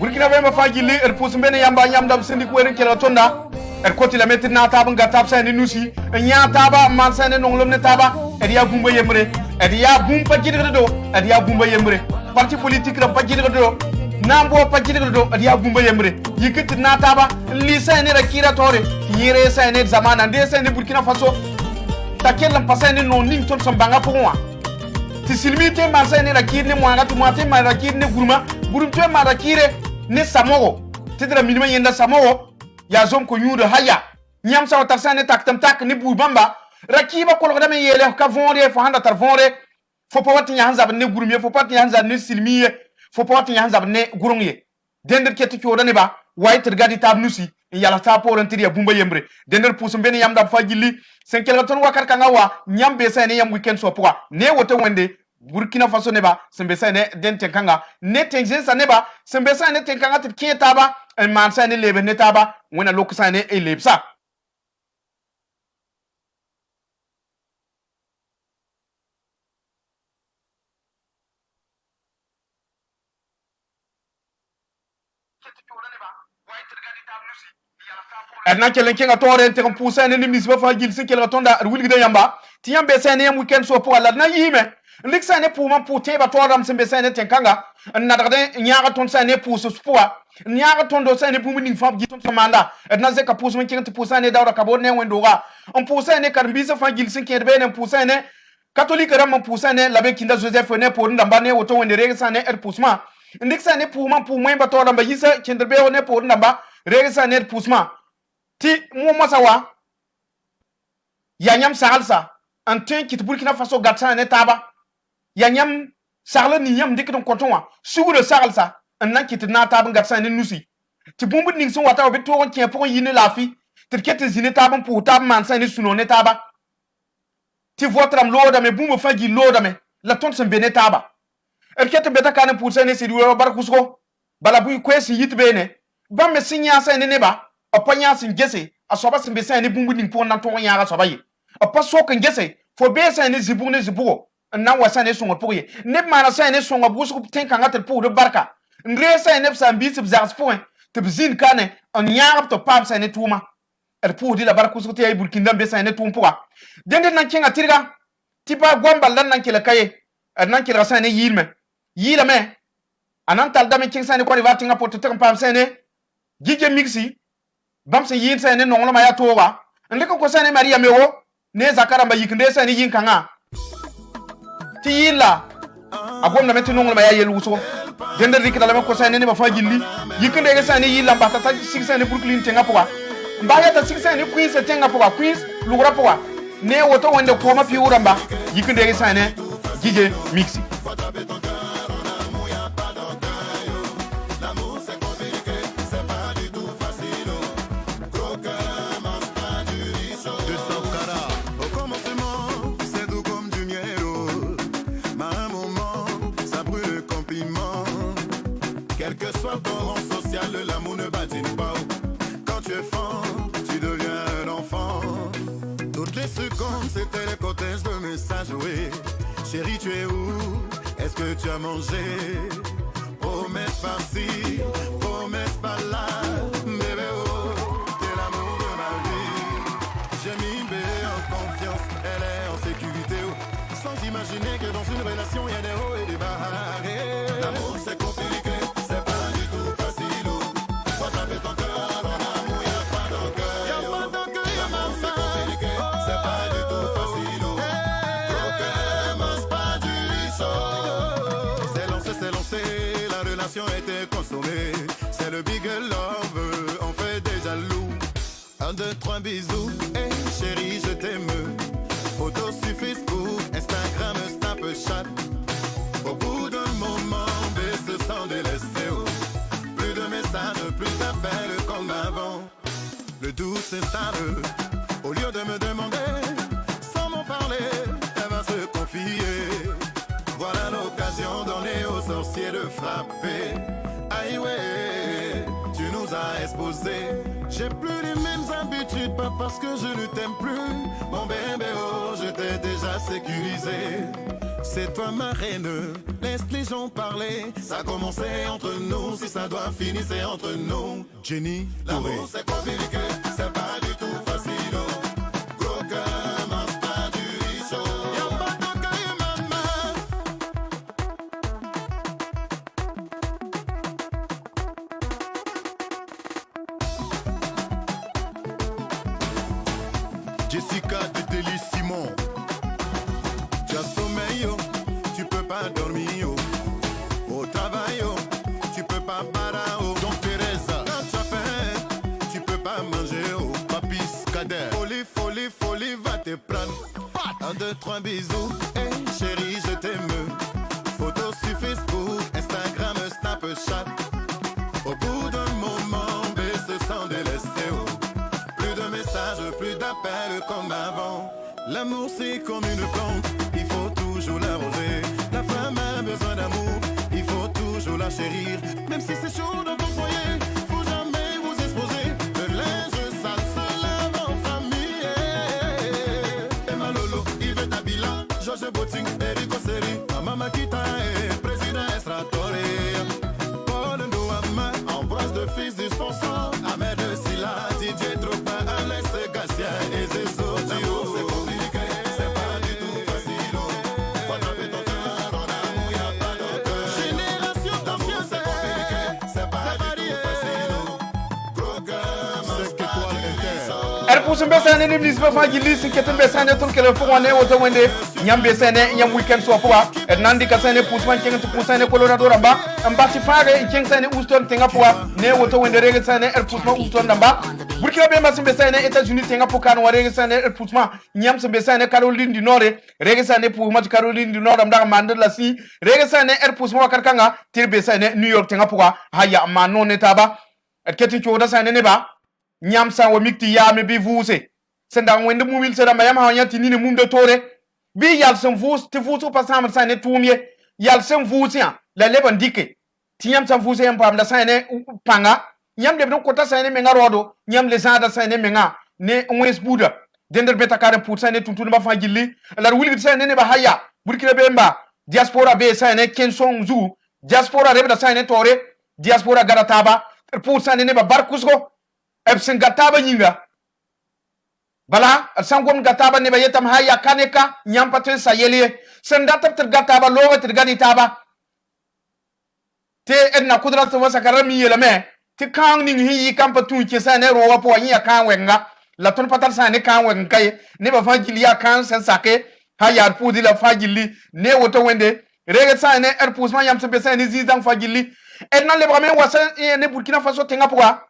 Burkina Faso fagili er pusmbene yamba nyamdam sindi ko eren kela tonda er koti la metti na tab nga tab sane nusi nya taba man sane nonglom ne taba er ya gumba yemre er ya gumpa jiddo do er ya gumba yemre parti politique la pa jiddo do nambo pa jiddo do er ya gumba yemre yikiti na taba li sane ra kira tore yire sane zamana de sane Burkina Faso takel pasane non ning ton sambanga pour ti silmite man sane ra kirne mwanga tu mwate man ra kirne guruma gurumtwe man ra kire ne samogo tidra minima yenda samogo ya zom ko nyudo haya nyam sa tarsane taktam tak ni bubamba rakiba ko logada me yele ka vonre fo handa tar vonre fo po wati nyanza ne gurumye fo pati nyanza ne silmiye fo po wati nyanza ne gurumye dender ketti ko ne ba wayter gadi tab nusi yala ta po rentiri bumba yembre dender pusum ben yam da fajili sen kelga ton wakar kanga wa nyam be sane yam weekend so poa ne wote wende Burkina Faso neba sembesa ne den tenkanga ne tengze sa neba sembesa ne tenkanga tit kietaba en man sa ne lebe ne taba wona loksa ne e lebsa erna kelen kenga tore ente kon pousa ne nimnis ba fa gil se kelga tonda wilgida yamba ti yambe sa ne yam weekend so poa la na yime liksa ne pour man pour teba toram sembe sa ne tenkanga na dagde nyaga ton sa ne pour so spoa nyaga ton do sa ne pour min fam giton manda na ze ka pour man kenga pour sa ne dawra ka bo ne wendo ga on pour sa ne karbi se fa gil sin kerbe ne pour sa ne catholique ram pour sa ne labe kinda Joseph ne pour ndamba ne woto wende rega sa ne poussement liksa ne pour man pour moy ba toram ba yisa kenderbe ne pour ndamba rega sa ne poussement ti mo masawa ya nyam sahalsa antin kit Burkina Faso gatsa ne taba ya nyam sarla ni nyam dik don kontonwa suguro sahalsa annan kit na taba gatsa ne nusi ti bumbu ning son wata obeto on tien pour yine lafi ti kete zine taba pour taba man sa ne suno ne taba ti votram loda me bumbu fagi loda me la ton sen bene taba el kete beta kana pour sa ne se duwa barkusko bala bu kwesi yitbene ba me sinya sa ne ba opanya sin gese asoba sin be sa ne bumbu ning pon na ton yaga soba yi opa so kan gese fo be sa ne zibu ne zibu na wasa ne songo pour ye ne mana sa ne songo busu ten kan atel pour de barka ndre sa ne sa mbi sib zars point te bizin kane on yaga to pam sa ne tuma er pour di la barku so te ay Burkina be sa ne tum pour dende nan kenga tirga tipa gomba lan nan kele kaye nan kira sane yila me anan tal dame king sane ko ri vatinga poto te pam sane gije mixi bam se yin sane nonglo ma ya towa ndeka ko sane maria mewo ne zakara ba yikinde sane yin kanga ti yilla agom na meti nonglo ma ya yelu so dende rikita la ko sane ne ba fa gilli yikinde ga sane yilla ba ta six sane brooklyn tenga poa mbaya ta six sane queens tenga poa queens lugura poa ne woto wonde ko ma fi uramba yikinde ga sane gije mixi Quel que soit ton rang social, l'amour ne badine pas. Quand tu es fort, tu deviens un enfant. Toutes les secondes, c'était les cortèges de messages, oui. Chérie, tu es où? Est-ce que tu as mangé? Promesse par-ci, promesse par-là. Bébé, oh, t'es l'amour de ma vie. J'ai mis bébé en confiance, elle est en sécurité, oh. Sans imaginer que dans une relation, il y a des hauts et des bas. L'amour, c'est compliqué. Était consommé, c'est le big love, on fait des jaloux. 1, 2, 3 bisous, hey chérie je t'aime. Photos sur Facebook, Instagram, Snapchat. Au bout d'un moment, se sent délaissé. Plus de messages, plus d'appels comme avant. Le doute s'installe, au lieu de me demander, sans m'en parler, elle va se confier. Voilà l'occasion donnée aux sorciers de frapper. Aïe ouais, tu nous as exposés. J'ai plus les mêmes habitudes, pas parce que je ne t'aime plus. Mon bébé, oh, je t'ai déjà sécurisé. C'est toi ma reine, laisse les gens parler. Ça a commencé entre nous, si ça doit finir c'est entre nous. Jenny, l'amour c'est compliqué, c'est pas du tout facile. Jessica de Délice Simon, tu as sommeil, oh, tu peux pas dormir, oh. Au travail, oh, tu peux pas parer, oh. Donc Teresa, quand tu as faim, tu peux pas manger, oh. Papis Kader, folie, folie, folie, va te prendre. 1, 2, 3 bisous, hey chérie, je t'aime. Photos sur Facebook, Instagram, Snapchat. Au bout d'un moment, se sent délaissé, oh. Plus de messages, plus d'appels comme avant. L'amour c'est comme une plante, il faut toujours l'arroser. La femme a besoin d'amour, il faut toujours la chérir. Même si c'est chaud dans ton foyer, faut jamais vous exposer. Le linge sale se lave en famille. Emma Lolo, Yves Tabila, Georges Boting, Eric Osseri, Mama Makita et Président Estratore. Paul Ndouama, Ambroise de fils du sponsor. Ahmed Silla, DJ Drogba, Alex Garcia et Zezo. L'amour c'est compliqué, c'est pas du tout facile. Faut attraper ton cœur, en amour y'a pas d'auteur. Génération confiance, c'est compliqué, c'est pas du tout facile. Gros cœur, c'est que toi l'inter. er pusum be sane ni blis be fa gilli sin ketum be sane tul kele fo wane woto wende nyam be sane nyam weekend so poa et nandi ka sane pusman kenga tu pusane colorado ramba amba ci faare keng sane uston tenga poa ne woto wende rege sane er pusman uston namba burkina be masim be sane États-Unis tenga pokan wa rege sane er pusman nyam se be sane Caroline du Nord rege sane pour mat Caroline du Nord amda mande la si rege sane er pusman wakar kanga tir be sane New York tenga poa haya ma non etaba et ketin choda sane ne ba nyam sa wa mikti ya me bi vuse senda wende mumil seda mayam ha yanti ni ne mum de tore bi yal sen vus te vusu pa samar sa ne tumye yal sen vusia la leban dike ti nyam san vuse yam pam da sa ne panga nyam de don kota sa ne menga rodo nyam le zada sa ne menga ne wes buda dender beta kare put sa ne tuntun ba fa gilli la wuli sa ne ba haya burkina be mba diaspora be sa ne kenson zu diaspora rebe da sa ne tore diaspora garataba put sa ne ba barkusko ebsen gataba nyinga bala sangom gataba ne bayetam haya kaneka nyampaten sayeli sendata ter gataba loga ter gani taba te enna kudrat wasa karami yelame ti kang ning hi kampa tu ke sa ne rowa po nya kan wenga la ton patar sa ne kan wen kay ne ba fajili ya kan sen sake haya pudi la fajili ne woto wende rega sa ne pusma yam se besa ne zizang fajili enna le bramen wasa ne Burkina Faso tenga poa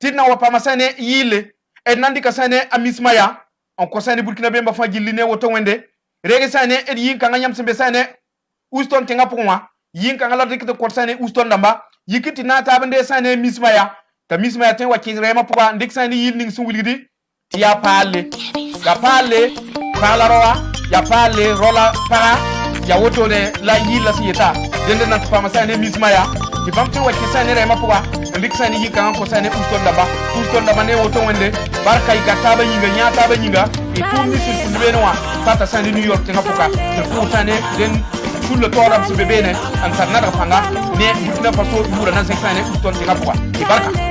tidna wa pamasane yile enandi kasane amismaya on kosane Burkina Bemba fajili ne woto wende rega sa ne yin kan yam se besa ne uston tenga poa yin kan ala dikto kosane uston damba yikiti na tabande sane mismaya ta mismaya ten wa kinrema poa ndik sane yilning sungulidi ya pale ya pale pala roa ya pale rola para ya woto ne la yila siyeta dende na fama sane mismaya ki bamtu wa kisane rema poa ndik sane yika ko sane uston daba ne woto wende barka ikataba yinga nyata ba yinga e ko misul kulbenwa tata sane New York tenga poka ko sane den tout le temps am bebene an sarna fanga ne Burkina Faso yura na sane uston tenga poka e barka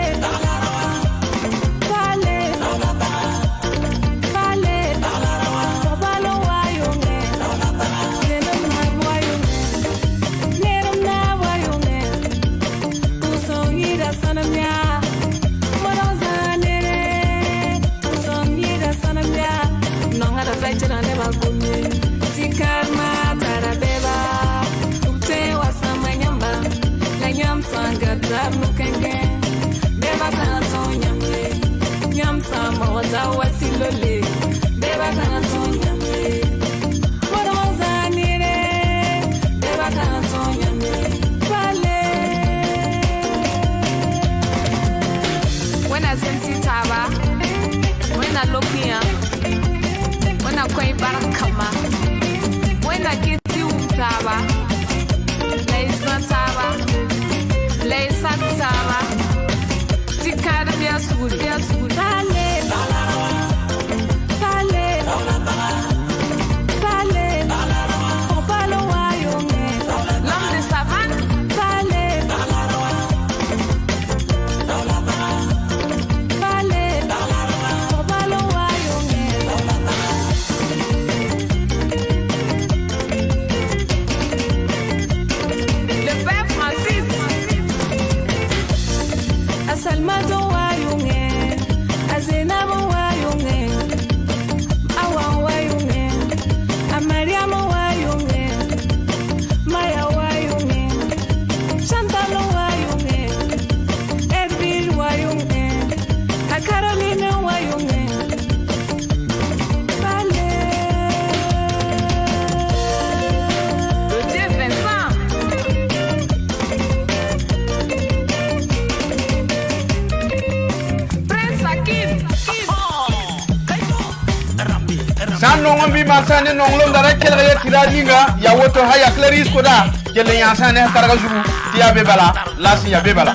Sane nonglom dara kelga ya tiralinga ya woto haya claris koda kele ya sane taraga jubu tiya bebala lasi ya bebala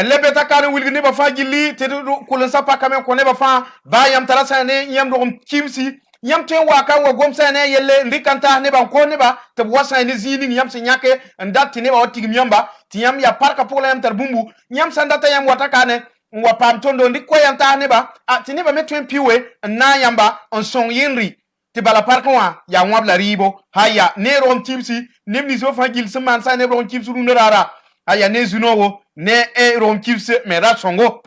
elle beta kare wilgi ne ba fa gilli te kulen sapa kame ko ne ba fa ba yam tarasa ne yam do kimsi yam ten wa kan wa gomsa ne yelle ndikanta ne ba ko ne ba te wasa ne zini yam se nyake ndati ne ba wati yamba ti yam ya parka pour la yam tar bumbu yam sandata yam wata kane wa pam tondo ndi ko yanta ne ba a ti ne ba metwen piwe na yamba on son yenri ti bala parka wa ya wabla ribo haya ne rom kimsi nemni so fa gil seman sa ne rom kimsu nu rara haya ne zunowo ne e rom kimse me ra songo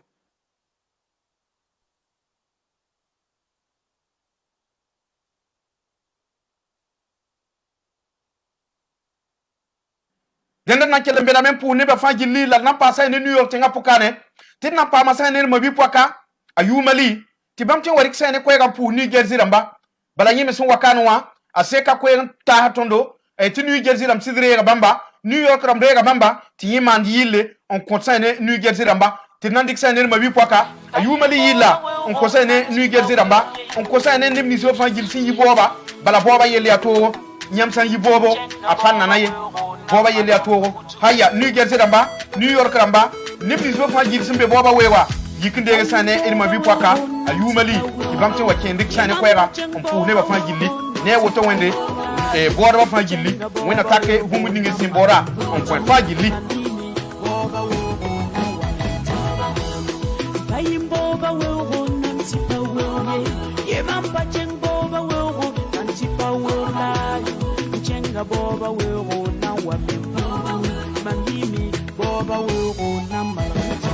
denda na kele mbena men pour ne ba fa gilli la na pasa ne New York tenga pokane tin na pa masa ne mabi poka ayumali ti bam tin warik sene ko ga pour New Jersey ramba bala nyime sun wakano wa aseka ko ta hatondo e ti New Jersey ram sidre ga bamba New York ram ga bamba ti yimandi yille on concerne New Jersey ramba ti nandik sene mabi poka ayumali yilla on concerne New Jersey ramba on concerne ne ni so fa gil sin yiboba bala boba yelle ato nyam san yibobo afanna naye boba yelle atogo haya New Jersey ramba New York ramba nibni so fa jir simbe boba wewa yikinde ga sane ilma bi poka ayumali ibamte wa kendik sane kwera on fu ne ba fa jilli ne woto wende e bora ba fa jilli wena take humu ningi simbora on point fa jilli Boba wewo nanti pa wewo ye mamba cheng boba wewo nanti pa wewo chenga boba wewo na wa mangimi boba wewo na malata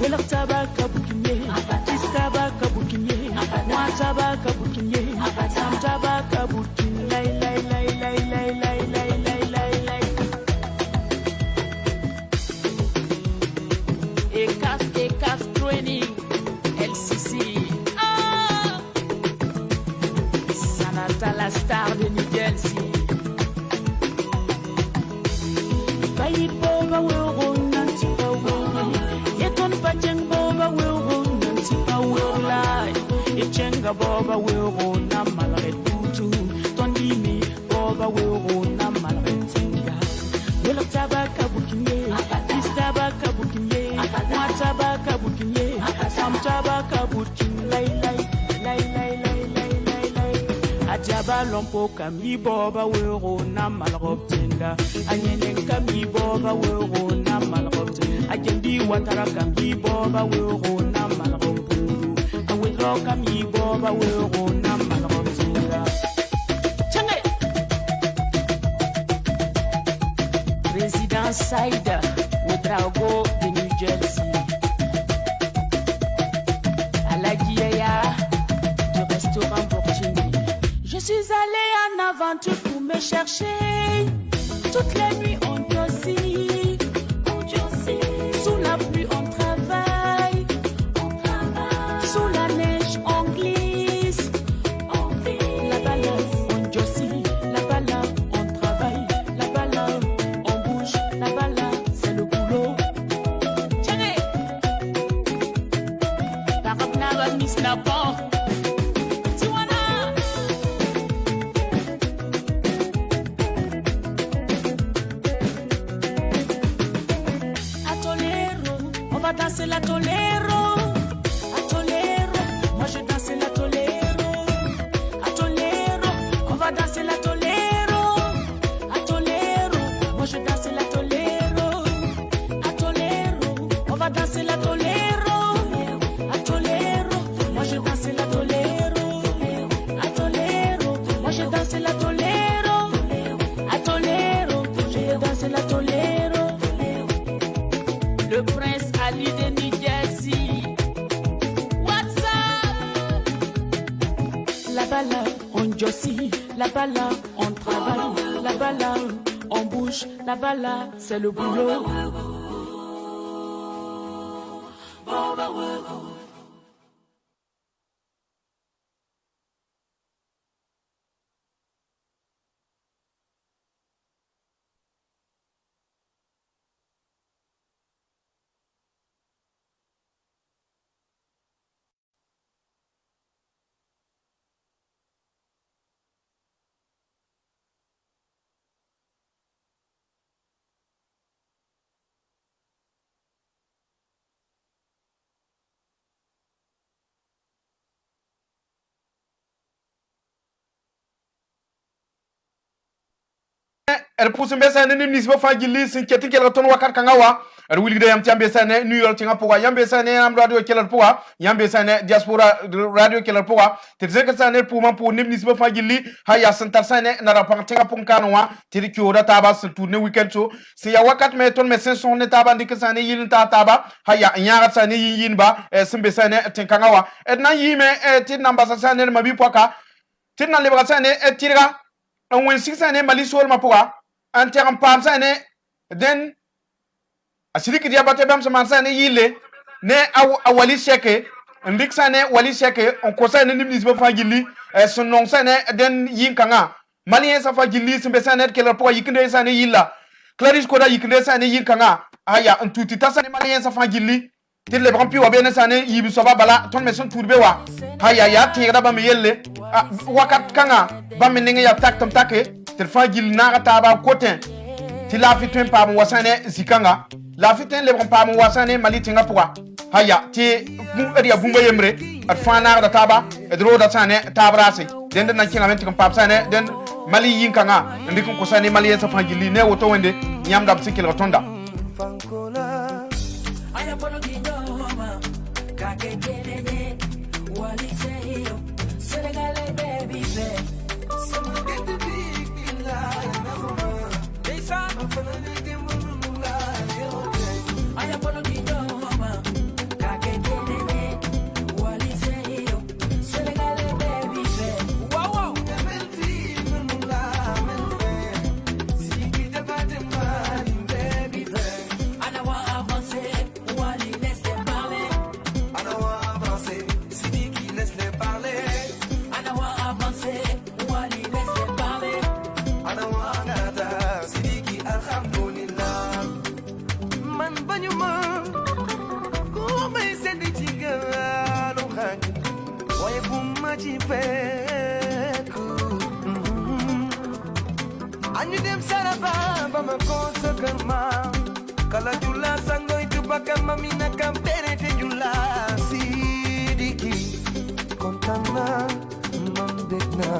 wela tabaka bukinye istabaka bukinye watabaka bukinye samtabaka bukin lay lay lay lay lay lay lay lay lay lay ECAF training LCC Sanata la star de New Jersey Bayi boba wewo nanti pa wewo Yeton pacheng boba wewo nanti pa wewo lai Yechenga boba wewo na malare tutu Tondimi boba wewo na malare tinga Wela tabaka bukinye Istabaka bukinye Matabaka bukinye Samtabaka bukin lay lay lay lay lay lay lay lay Ajaba lompo kami boba wewo na malare tinga Anyene kami boba wewo na malrote ajendi watara kami boba wewo na malrote awedro kami boba wewo na malrote change Residence Side Ouedraogo de New Jersey à la Guiaya du restaurant Burkini. Je suis allée en aventure pour me chercher. Toutes les nuits on dossit, sous la pluie on travaille, sous la neige on glisse, là-bas là on dossit, là-bas là on travaille, là-bas là on bouge, là-bas là c'est le boulot. Tiens, la robe n'a pas mis la porte. Danser la tolero, a tolero, moi je danse la tolero, a tolero, on va danser la tolero, a tolero, moi je danse la tolero, a tolero, on va danser la tolero, a tolero, moi je danse la tolero, a tolero, moi je danse la tolero, a tolero, je danse la tolero, le prince Ali de New Jersey. What's up? Là-bas là, on jossie, là-bas là, on travaille, là-bas là, on bouge, là-bas là, c'est le boulot. pousse mbesane ni nisba fa gilli sin keti kel ton wakat kangawa wilgi de yam tiambe sane New York tinga poa yambe sane am radio kelar poa yambe sane diaspora radio kelar poa tirze sane puma pour nim nisba fa gilli haya santar sane na rapang tinga punkanwa tiri kyoda taba se tourner weekend so si ya wakat me ton mesen son ne taba ndik sane yin ta taba haya nyaara sane yin ba simbe sane tinkangawa edna yime tin namba sane mabi poka tin na lebra sane tira on wen 6 sane mali sol mapoa an teram pam sane den asiriki dia bate bam sama sane yile ne awali sheke ndik sane wali sheke on ko sane nimnis ba fagili sunnon sane den yinkanga malien sa fagili simbe sane kele po yikinde sane yilla clarice ko da yikinde sane yinkanga aya en tuti ta sane malien sa fagili til le brampi wa bene sane yibi soba bala ton me son turbe wa aya ya tira ba me yelle wakat kanga ba me ninga ya tak tam take til fagil na ta ba koten til la fitwen pa mo wasane zikanga la fitin le pa mo wasane mali tinga poa haya ti mu area bumba yemre at fana da taba edro da sane tabrasi den na kinga men tinga pap sane den mali yinkanga ndikun ko sane mali yesa fangili ne woto wende nyamda bsikil rotonda Anyu dem saraba ba ma konsa karma kala jula sango itu bakal mamina kampere te jula sidiki kontana mandekna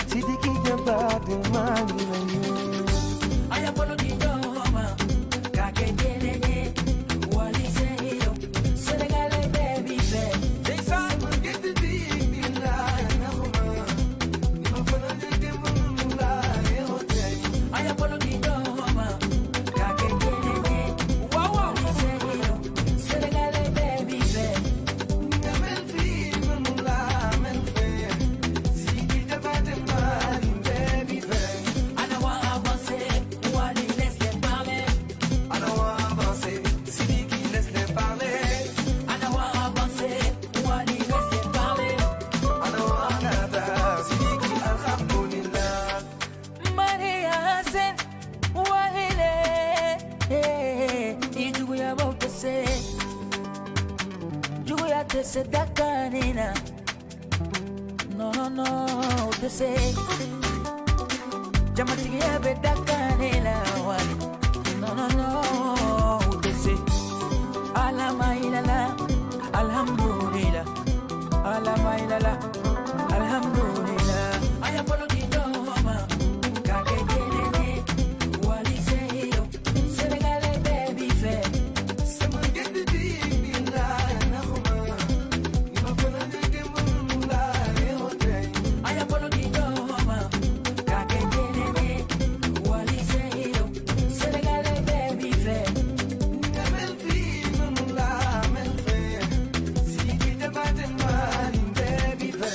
sidiki jabate mangilayo aya polo di doma kake gelene wali seyo senegale baby fe they say get the big line na homa ni mafana de mula aya polo di doma kake gelene wali seyo senegale baby fe mel fi mula mel fe sidiki jabate mani baby fe ana wa avancer wali laisse parler ana wa avancer sidiki laisse parler ana wa avancer wali laisse parler ana wa nada sidiki alhamdulillah Maria sen wahile ijugu ya botese jugu ya tese dakanina no tese Jamatigi ya bedakanila wali no tese alama ilala alhamdulillah alama ilala alhamdulillah aya polo di doma kake gelene wali seyo senegale baby fe sama gedi di bila na homa iba fana de mula yote aya polo di doma kake gelene wali seyo senegale baby fe mel fi mula mel fe sidiki jabate mani baby fe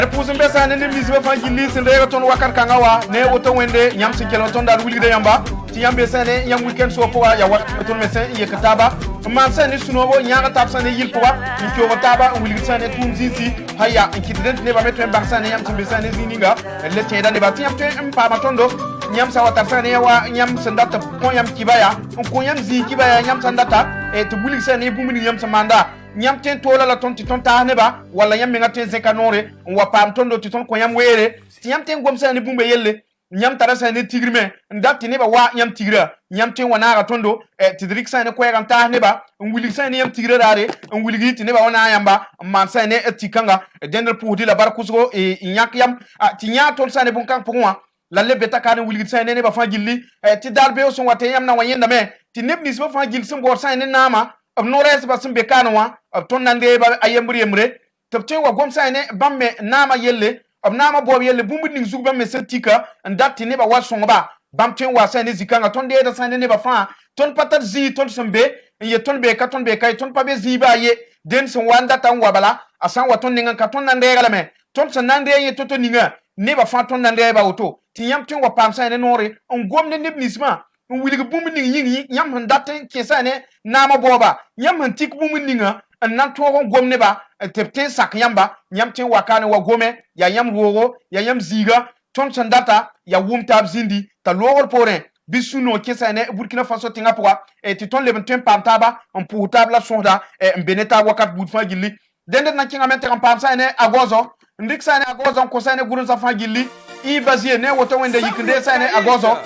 pusin besa ne misbe fa gilli sin rega ton wakar kangawa ne woto wende nyam sin kelo ton dar wulgide yamba ti yambe sane yam weekend so poa ya wat ton mesen ye kataba man sane sunobo nyaga tab sane yil poa nki o taba wulgide sane tum zizi haya nkident ne ba metwe bang sane yam tin besane zininga le teda ne ba ti yam te mpa matondo nyam sa watar sane wa nyam sandata ko yam kibaya ko yam zi kibaya nyam sandata e to wulgide sane bumuni yam samanda nyam ten tola la ton ti ton ta ne ba wala nyam nga ten zekanore wa pam tondo ti ton ko yam were ti yam ten gom sane bumbe yelle nyam tara sane tigrime ndati ne ba wa nyam tigra nyam ten wana ga tondo ti drik sane ko yagan ta ne ba wuli sane yam tigra rare wuli ti ne ba wana yamba man sane tikanga dendel puudi la bar kusgo e nyak yam ti nya ton sane bun kan pungwa la le beta kan wuli sane ne ba fa gilli ti dalbe o son wate yam na wanyenda me ti nebnis ba fa gil sun bor sane nama ab nores ba sun be kanwa ab ton nande ba ayembri yemre tabte wa gom sane bamme nama yelle ab nama bob yelle bumbu ning zugba me setika ndati ne ba wasonga ba bamten wa sane zikanga ton de da sane ne ba fa ton patat zi ton sembe ye ton be ka ton be kay ton pabe zi ba ye den son wanda tan wa bala asan wa ton ninga ka ton nande gala me ton san nande ye toto ninga ne ba fa ton nande ba auto ti yam ten wa pam sane nore on gom ne nibnisma wiliga bumbu ning yingi yam handate kesane nama boba yam hantik bumbu ninga nan to gomne ba tepte sak yamba nyam tin wakane wa gome ya yam rogo ya yam ziga ton sandata ya wum tab zindi ta logor pore bisuno kesane Burkina Faso tinga poa e ti ton leben ten pantaba on pour table sonda e beneta wakat budfa gilli dende na kinga mente kan pamsa ne agozo ndik sane agozo ko sane gurun sa fa gilli I bazie ne woto wende yikinde sane agozo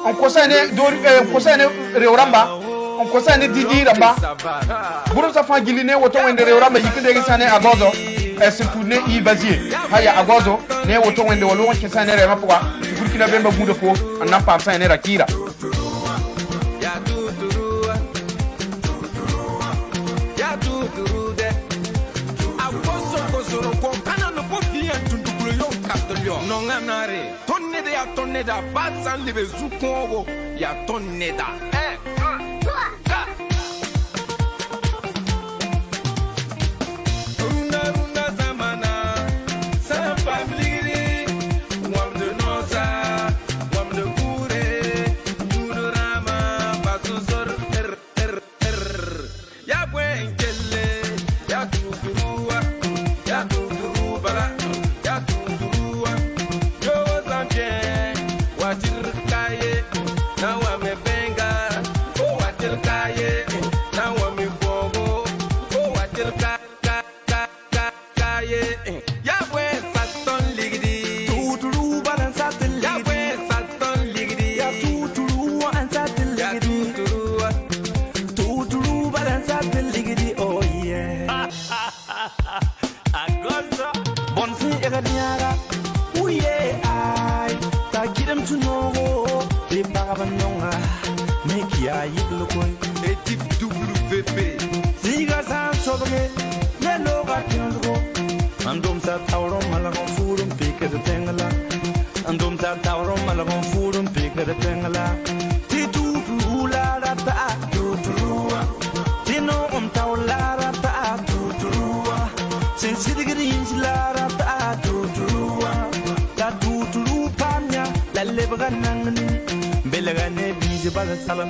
on kosane dori kosane rewramba on kosane didi ramba buru sa fa giline woto wende rewramba yikinde sane agozo surtout ne I bazie haya agozo ne woto wende wolo won kesane rema poa Burkina bemba budo ko anam pam sane rakira ya tuturu de agozo kozoro ko kana no popia tundukulo yo kaptolio no nganare tonne da batsan libe zukongo ya tonne da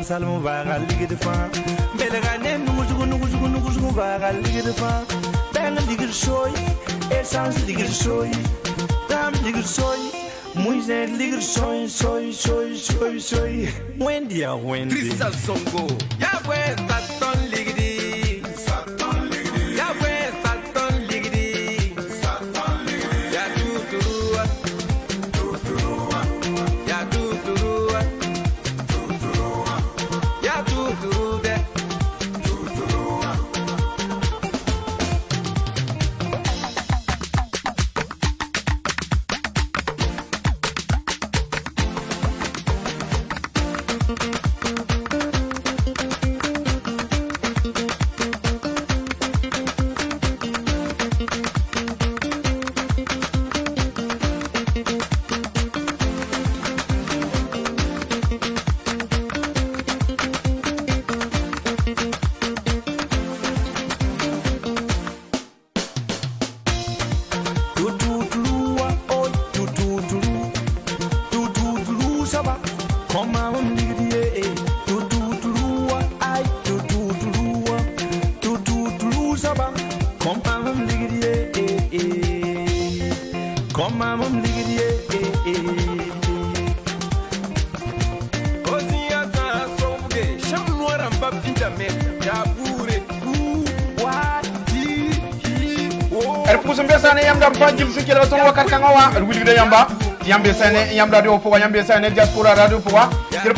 Salam vaga ligue de fin belegane nugu vaga ligue de fin ben ligue de soy essence ligue de soy dam ligue de soy muize ligue de soy Wendy Crystal Songo ya we saton ligue di saton ligue di ya we saton ligue di saton ligue di ya tuturua ya tuturua saba koma mdigidie tututuwa ai tututuwa tututuwa saba koma mdigidie koma mdigidie Ozia za somge shamwara mbapida me jabure pusum besane yam dam fangil sikela ton wakar kangawa wuli de yamba yambe sane yam radio po yambe sane diaspora radio po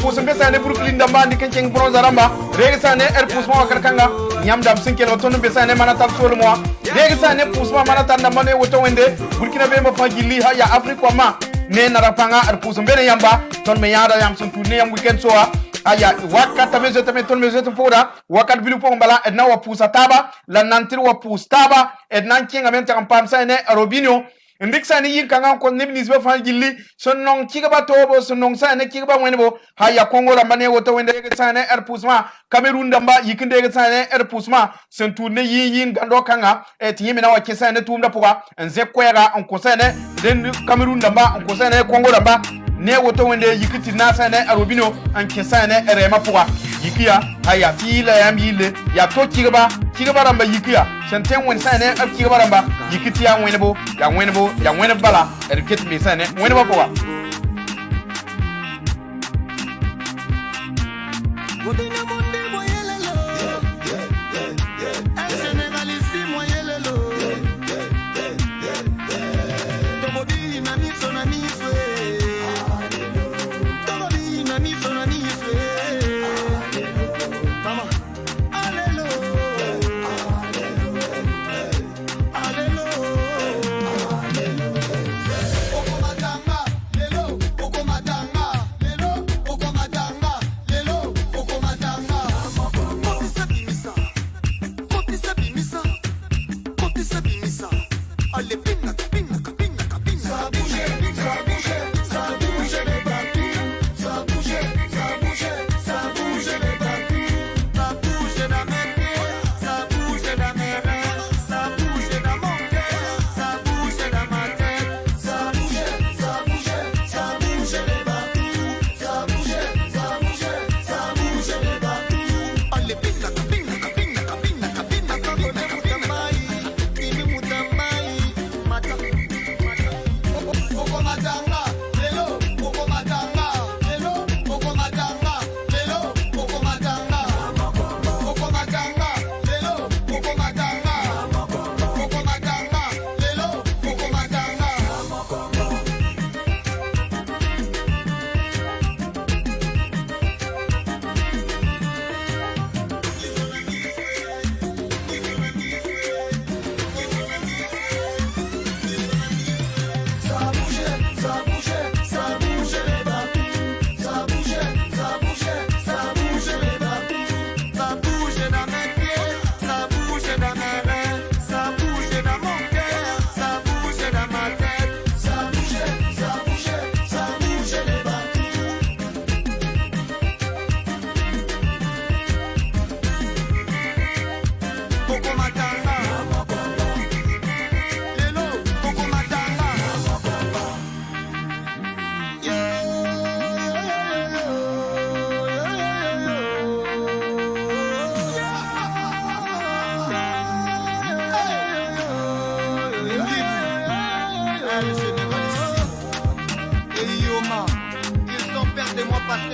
pusum besane brooklyn damba ni kenceng bronze ramba regi sane pusum wakar kanga yam dam sikela ton besane manatal solo mo regi sane pusum manatal damba ne woto wende burkina be ma fangili ha ya afrique ma ne narapanga pusum bene yamba ton me yada yam sun tourner yam weekend soa aya wakata mezo tame ton mezo fora wakat bilu po mbala edna wa pusa taba la nantir wa pus taba edna kinga men tan pam sa ne robinio ndik sa ni yin kanga ko nebnis ba fa gilli son non kiga ba tobo son non sa ne kiga ba wenbo haya kongo la mane woto wende ga sa ne pusma cameroon damba yikinde ga sa ne pusma sen tourne yin gando kanga et yimina wa kisa ne tumda poka nze kwera on ko sa ne den cameroon damba on ko sa ne kongo damba ne woto wende yikiti nasa ne arobino an kesa ne erema puwa yikiya aya tila yam yile ya to kigaba ramba yikiya senten won sa ne ab kigaba ramba yikiti ya wenebo bala erket me sa ne wenebo puwa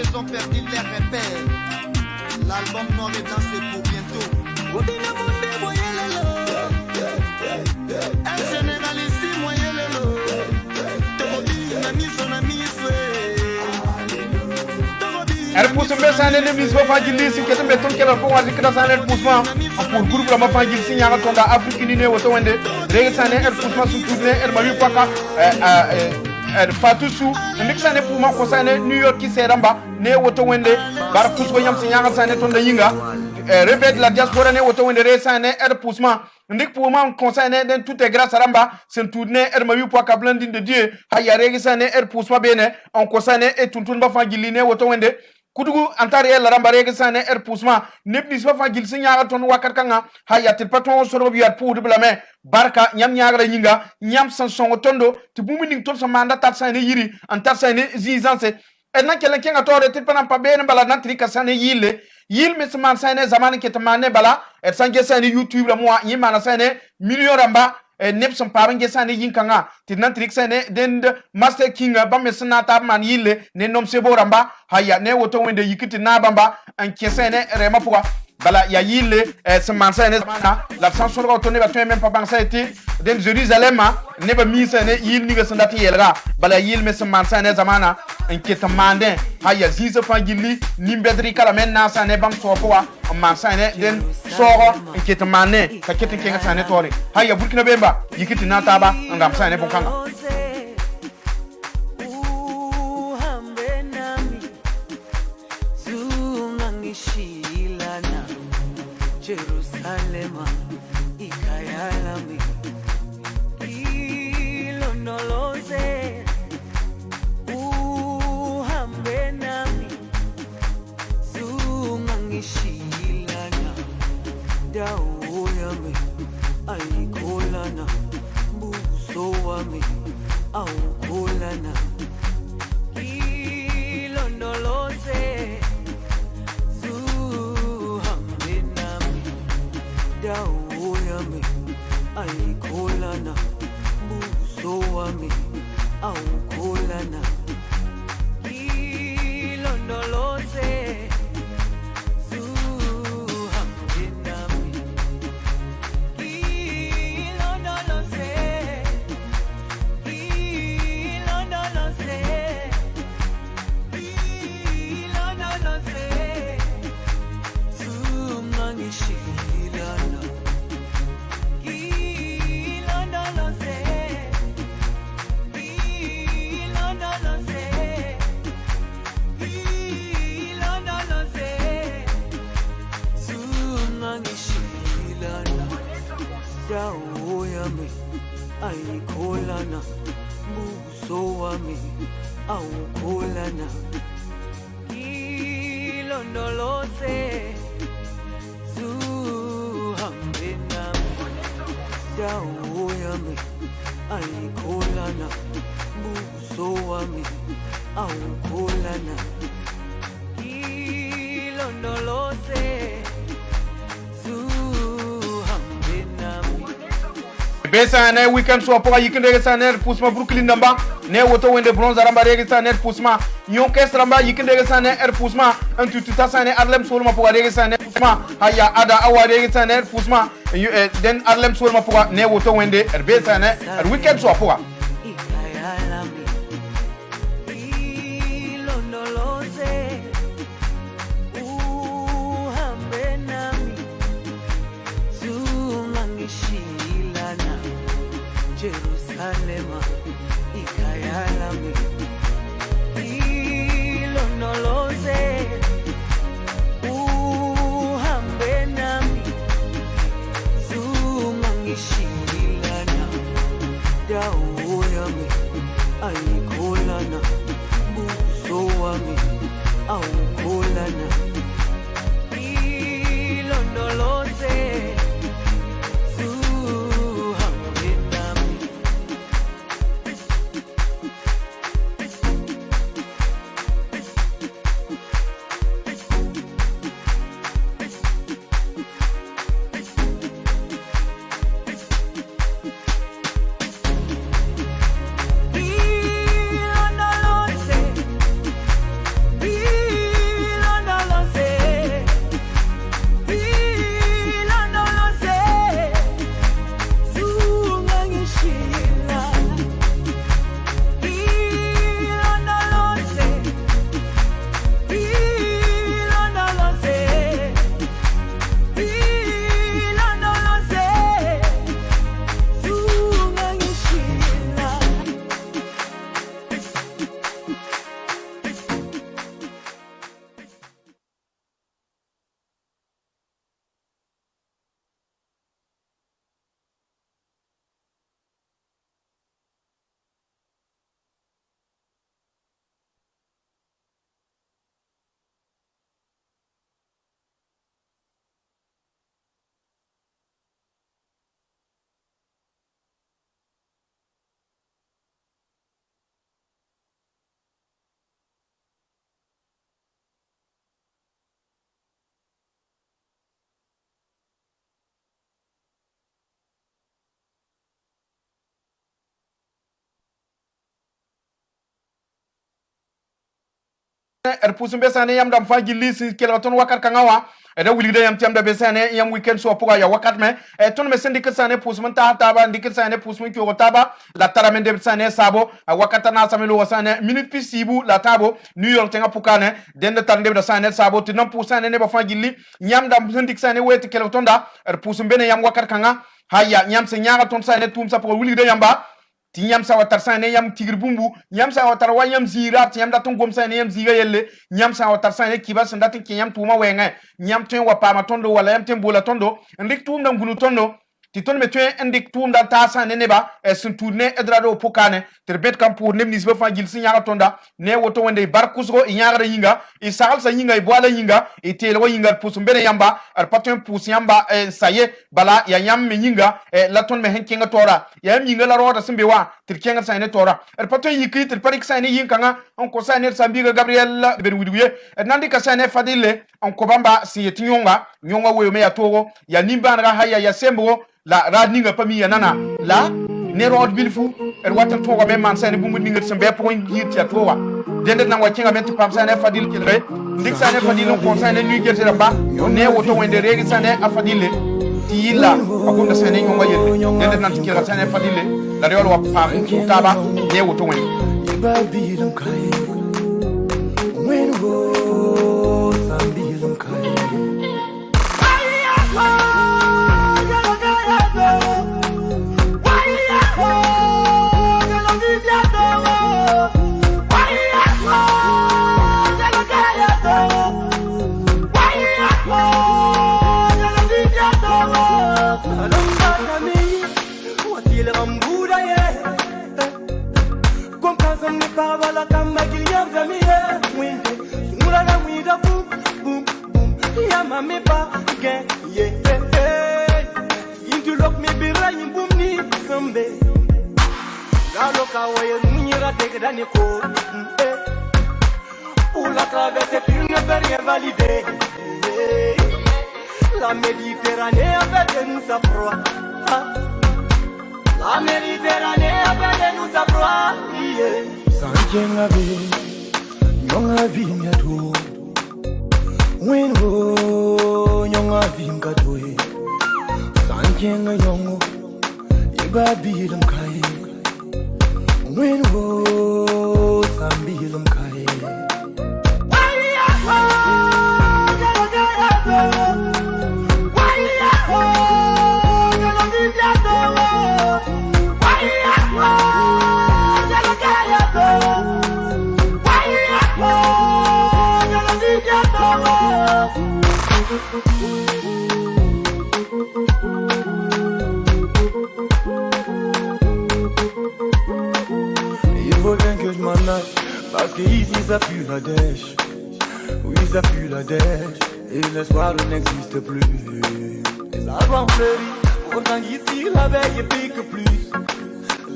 Ils ont perdu les repères. L'album noir et blanc c'est pour bientôt. Un général ici, moyen lelo. pusum besane ne mis ba fajili si ketum beton kala ko wadi kada sane pusma pour groupe ma fajil si nyanga tonda afrique ni ne woto wende reg sane pusma su tourner mari paka fatusu mixane pour ma ko sane new york ki seramba ne woto wende bar pusko yam si nyanga sane tonda yinga rebet la diaspora ne woto wende re sane pusma ndik pour ma concerne den tout est grâce à ramba sen tourner mari paka blandine de dieu haya reg sane pusma bene on ko sane et tuntun ba fajili ne woto wende kudugu antare la ramba reg sane pusma nebni so fajil si nyanga ton wakat kanga haya til patron soro biat pour de blame barka nyam nyagra nyinga nyam san songo tondo ti bumini ton so manda tat sane yiri antar sane zizanse na kelen kenga tore tit panam pa ben bala nan trika sane yile yil misman sane zaman ke tamane bala sange sane YouTube la moi yima sane million ramba nepson parange sane yinkanga tit nan trik sane den master king ba mesna ta man yile ne nom sebo ramba haya ne woto wende yikiti na bamba an kesene rema puwa bala ya yile semansa ne zamana la sanction ko tonne ba to même pas bansa été den Jérusalem ne ba mi sene yil ni ga sandati yelga bala yil me semansa ne zamana en ketamande haya ziza fangili ni bedri kala men na sane bam so ko wa mansa ne den soro en ketamane ka ketin kenga sane tore haya burkina bemba yikiti na taba ngam sane bonkanga Jerusalema ikayalami ilondoloze uhambe nami zungangishilana dawo yami ayikholana buso wami awukholana ilondoloze dawo yami ayikholana buso wami awukholana ilondoloze zuhambe nami ilondoloze ilondoloze ilondoloze zungangishilana dawo yami ayikholana buso wami awukholana ilondoloze zuhambe nami dawo yami ayikholana buso wami awukholana ilondoloze besa ne weekend so poa yikinde saner pusma Brooklyn namba ne woto wende bronze ramba regi saner pusma nyon kes ramba yikinde saner pusma antu tuta saner Harlem Solma poa regi saner pusma haya ada awa regi saner pusma den Harlem Solma poa ne woto wende besa ne weekend so poa Jerusalema ikayalami ilondoloze uhambe nami zungangishilana dawo yami ayikholana buso wami awukholana ilondoloze ilondoloze pusum besane yam dam fa gilli si kelaton wakat kangawa da wuli da yam tiam da besane yam weekend so poka ya wakat me ton me sendi kesane pusum ta taba ndikir sane pusum ki taba la taramende besane sabo wakata na samelo wasane minute pisibu la tabo New York tenga pukane dende tande da sane sabo tinam pusane ne ba fa gilli yam dam sendi kesane weti kelaton da pusum bene yam wakat kanga haya yam se nyaga ton sane tum sa poka wuli da yamba ti nyam sa watar sane yam tigir bumbu nyam sa watar wa yam zira ti yam datun gom sane yam ziga yelle nyam sa watar sane kiba sanda tin yam tuma wenga nyam ten wa pama tondo wala yam ten bola tondo ndik tum dam gunu tondo ti ton me tuen ndik tum dan ta sane neba sun tourner edrado pokane ter bet kam pour nem nisba fa gil sinya tonda ne woto wende barkusgo nyaara yinga i sahal sa yinga i boala yinga i telo yinga pusum bene yamba ar patun pus yamba saye bala ya yam me yinga la ton me henkenga tora ya yam yinga la roda simbe wa ter kenga sane tora ar patun yiki ter parik sane yinga nga on ko sane sambiga Gabriel ben widuye nandi ka sane fadile on ko bamba si yetinyonga nyonga we me ya togo ya nimba nga haya ya sembo la radninga pami ya nana la ne rod bilfu watan togo me man sane bumu ninga sembe point yiti ya towa dende na wakinga menti pam sane fadil kilre ndik sane fadil ko sane nu gerte ba ne woto wende regi sane afadile tila akunda sane nyonga yelle dende nan tikira sane fadile la reol wa pam taba ne woto wende babilum kai when wo sambilum kai Mami pa again, yeah, hey. Into look me be rain boom ni sombe. La loca way munira take dani ko. Pour la traverser tu ne peux rien valider. La Méditerranée avec nous sa proie. La Méditerranée avec nous sa proie. Sanjenga be, nyonga vinya tu. When wo nyonga vinga toy sanjenga yongo iba bilam kai when wo sambilam kai Il faut bien que je m'en aille, parce qu'ici ça pue la dèche. Oui, ça pue la dèche, et l'espoir n'existe plus. Les arbres ont fleuri, pourtant ici l'abeille pique plus.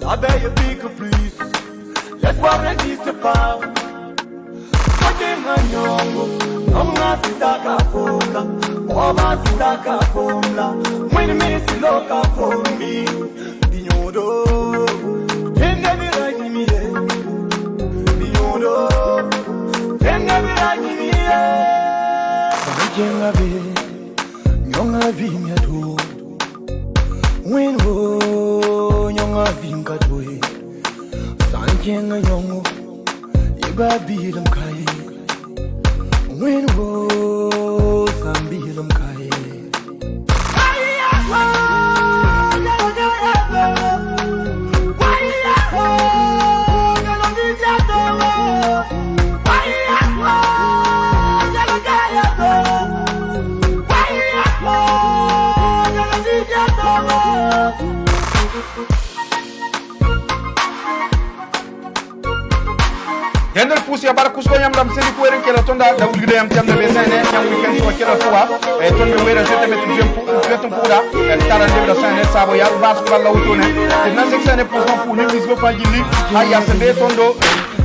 L'abeille pique plus, l'espoir n'existe pas. Nyongo, nyonga sitaka fonga, oba sitaka fonga, mwini misi loka fongi, binyodo, tenge viraji miye, binyodo, tenge viraji miye. sanjenga be nyonga vinya tu when wo nyonga vinga toy sanjenga yongo iba bilam kai when wo sambilam kai Yandel pusi abara kusko yam dam seni ko eren kela tonda da wulgide yam tiam da besane yam weekend so kela towa ton me wera jete met jetum puda tara de da sane sabo ya bas ko la wutone na seksane pour son pour ne misgo pa jili aya sende tondo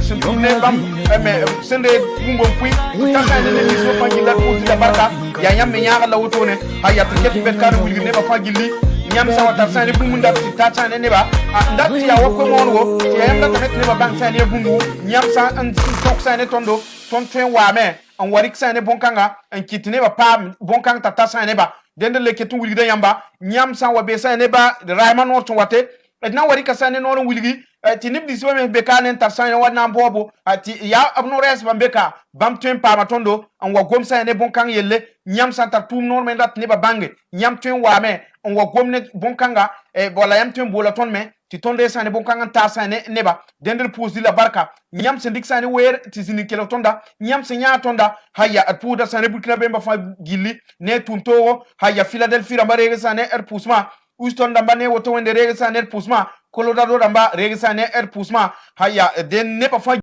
sende bam me sende bumbo pui ta sane ne misgo pa jili la pusi da barka ya yam me nyaga la wutone aya to ket bet kan wulgide ba fa jili nyam sa wata sane bungu nda ta sane ne ba nda ti ya wako mongo ti yam da tamet ne ba bang sane bungu nyam sa an tok sane tondo ton twen wa me an warik sane bonkanga an kitine ba pam bonkang ta sane ba dende le ketu wulgi da yamba nyam sa wa be sane ba rayman no to wate etna wari ka sane no wulgi ti nibdi so me be kanen ta sane wa na bobo ti ya abno res bambeka bam twen pa matondo an wa gom sane bonkang yelle nyam sa ta tum no me dat ne ba bange nyam twen wa me on wa gomne bonkanga bola yam twen bola ton me ti tonde sane bonkanga ta sane neba dender pousi la barka nyam se dik sane wer ti sini kelo tonda nyam se nya tonda haya at pouda sane burkina be ba fa gilli ne tunto haya philadelphia rambare sane pusma uston damba ne woto wende rege sane pusma colorado damba rege sane pusma haya den ne ba fa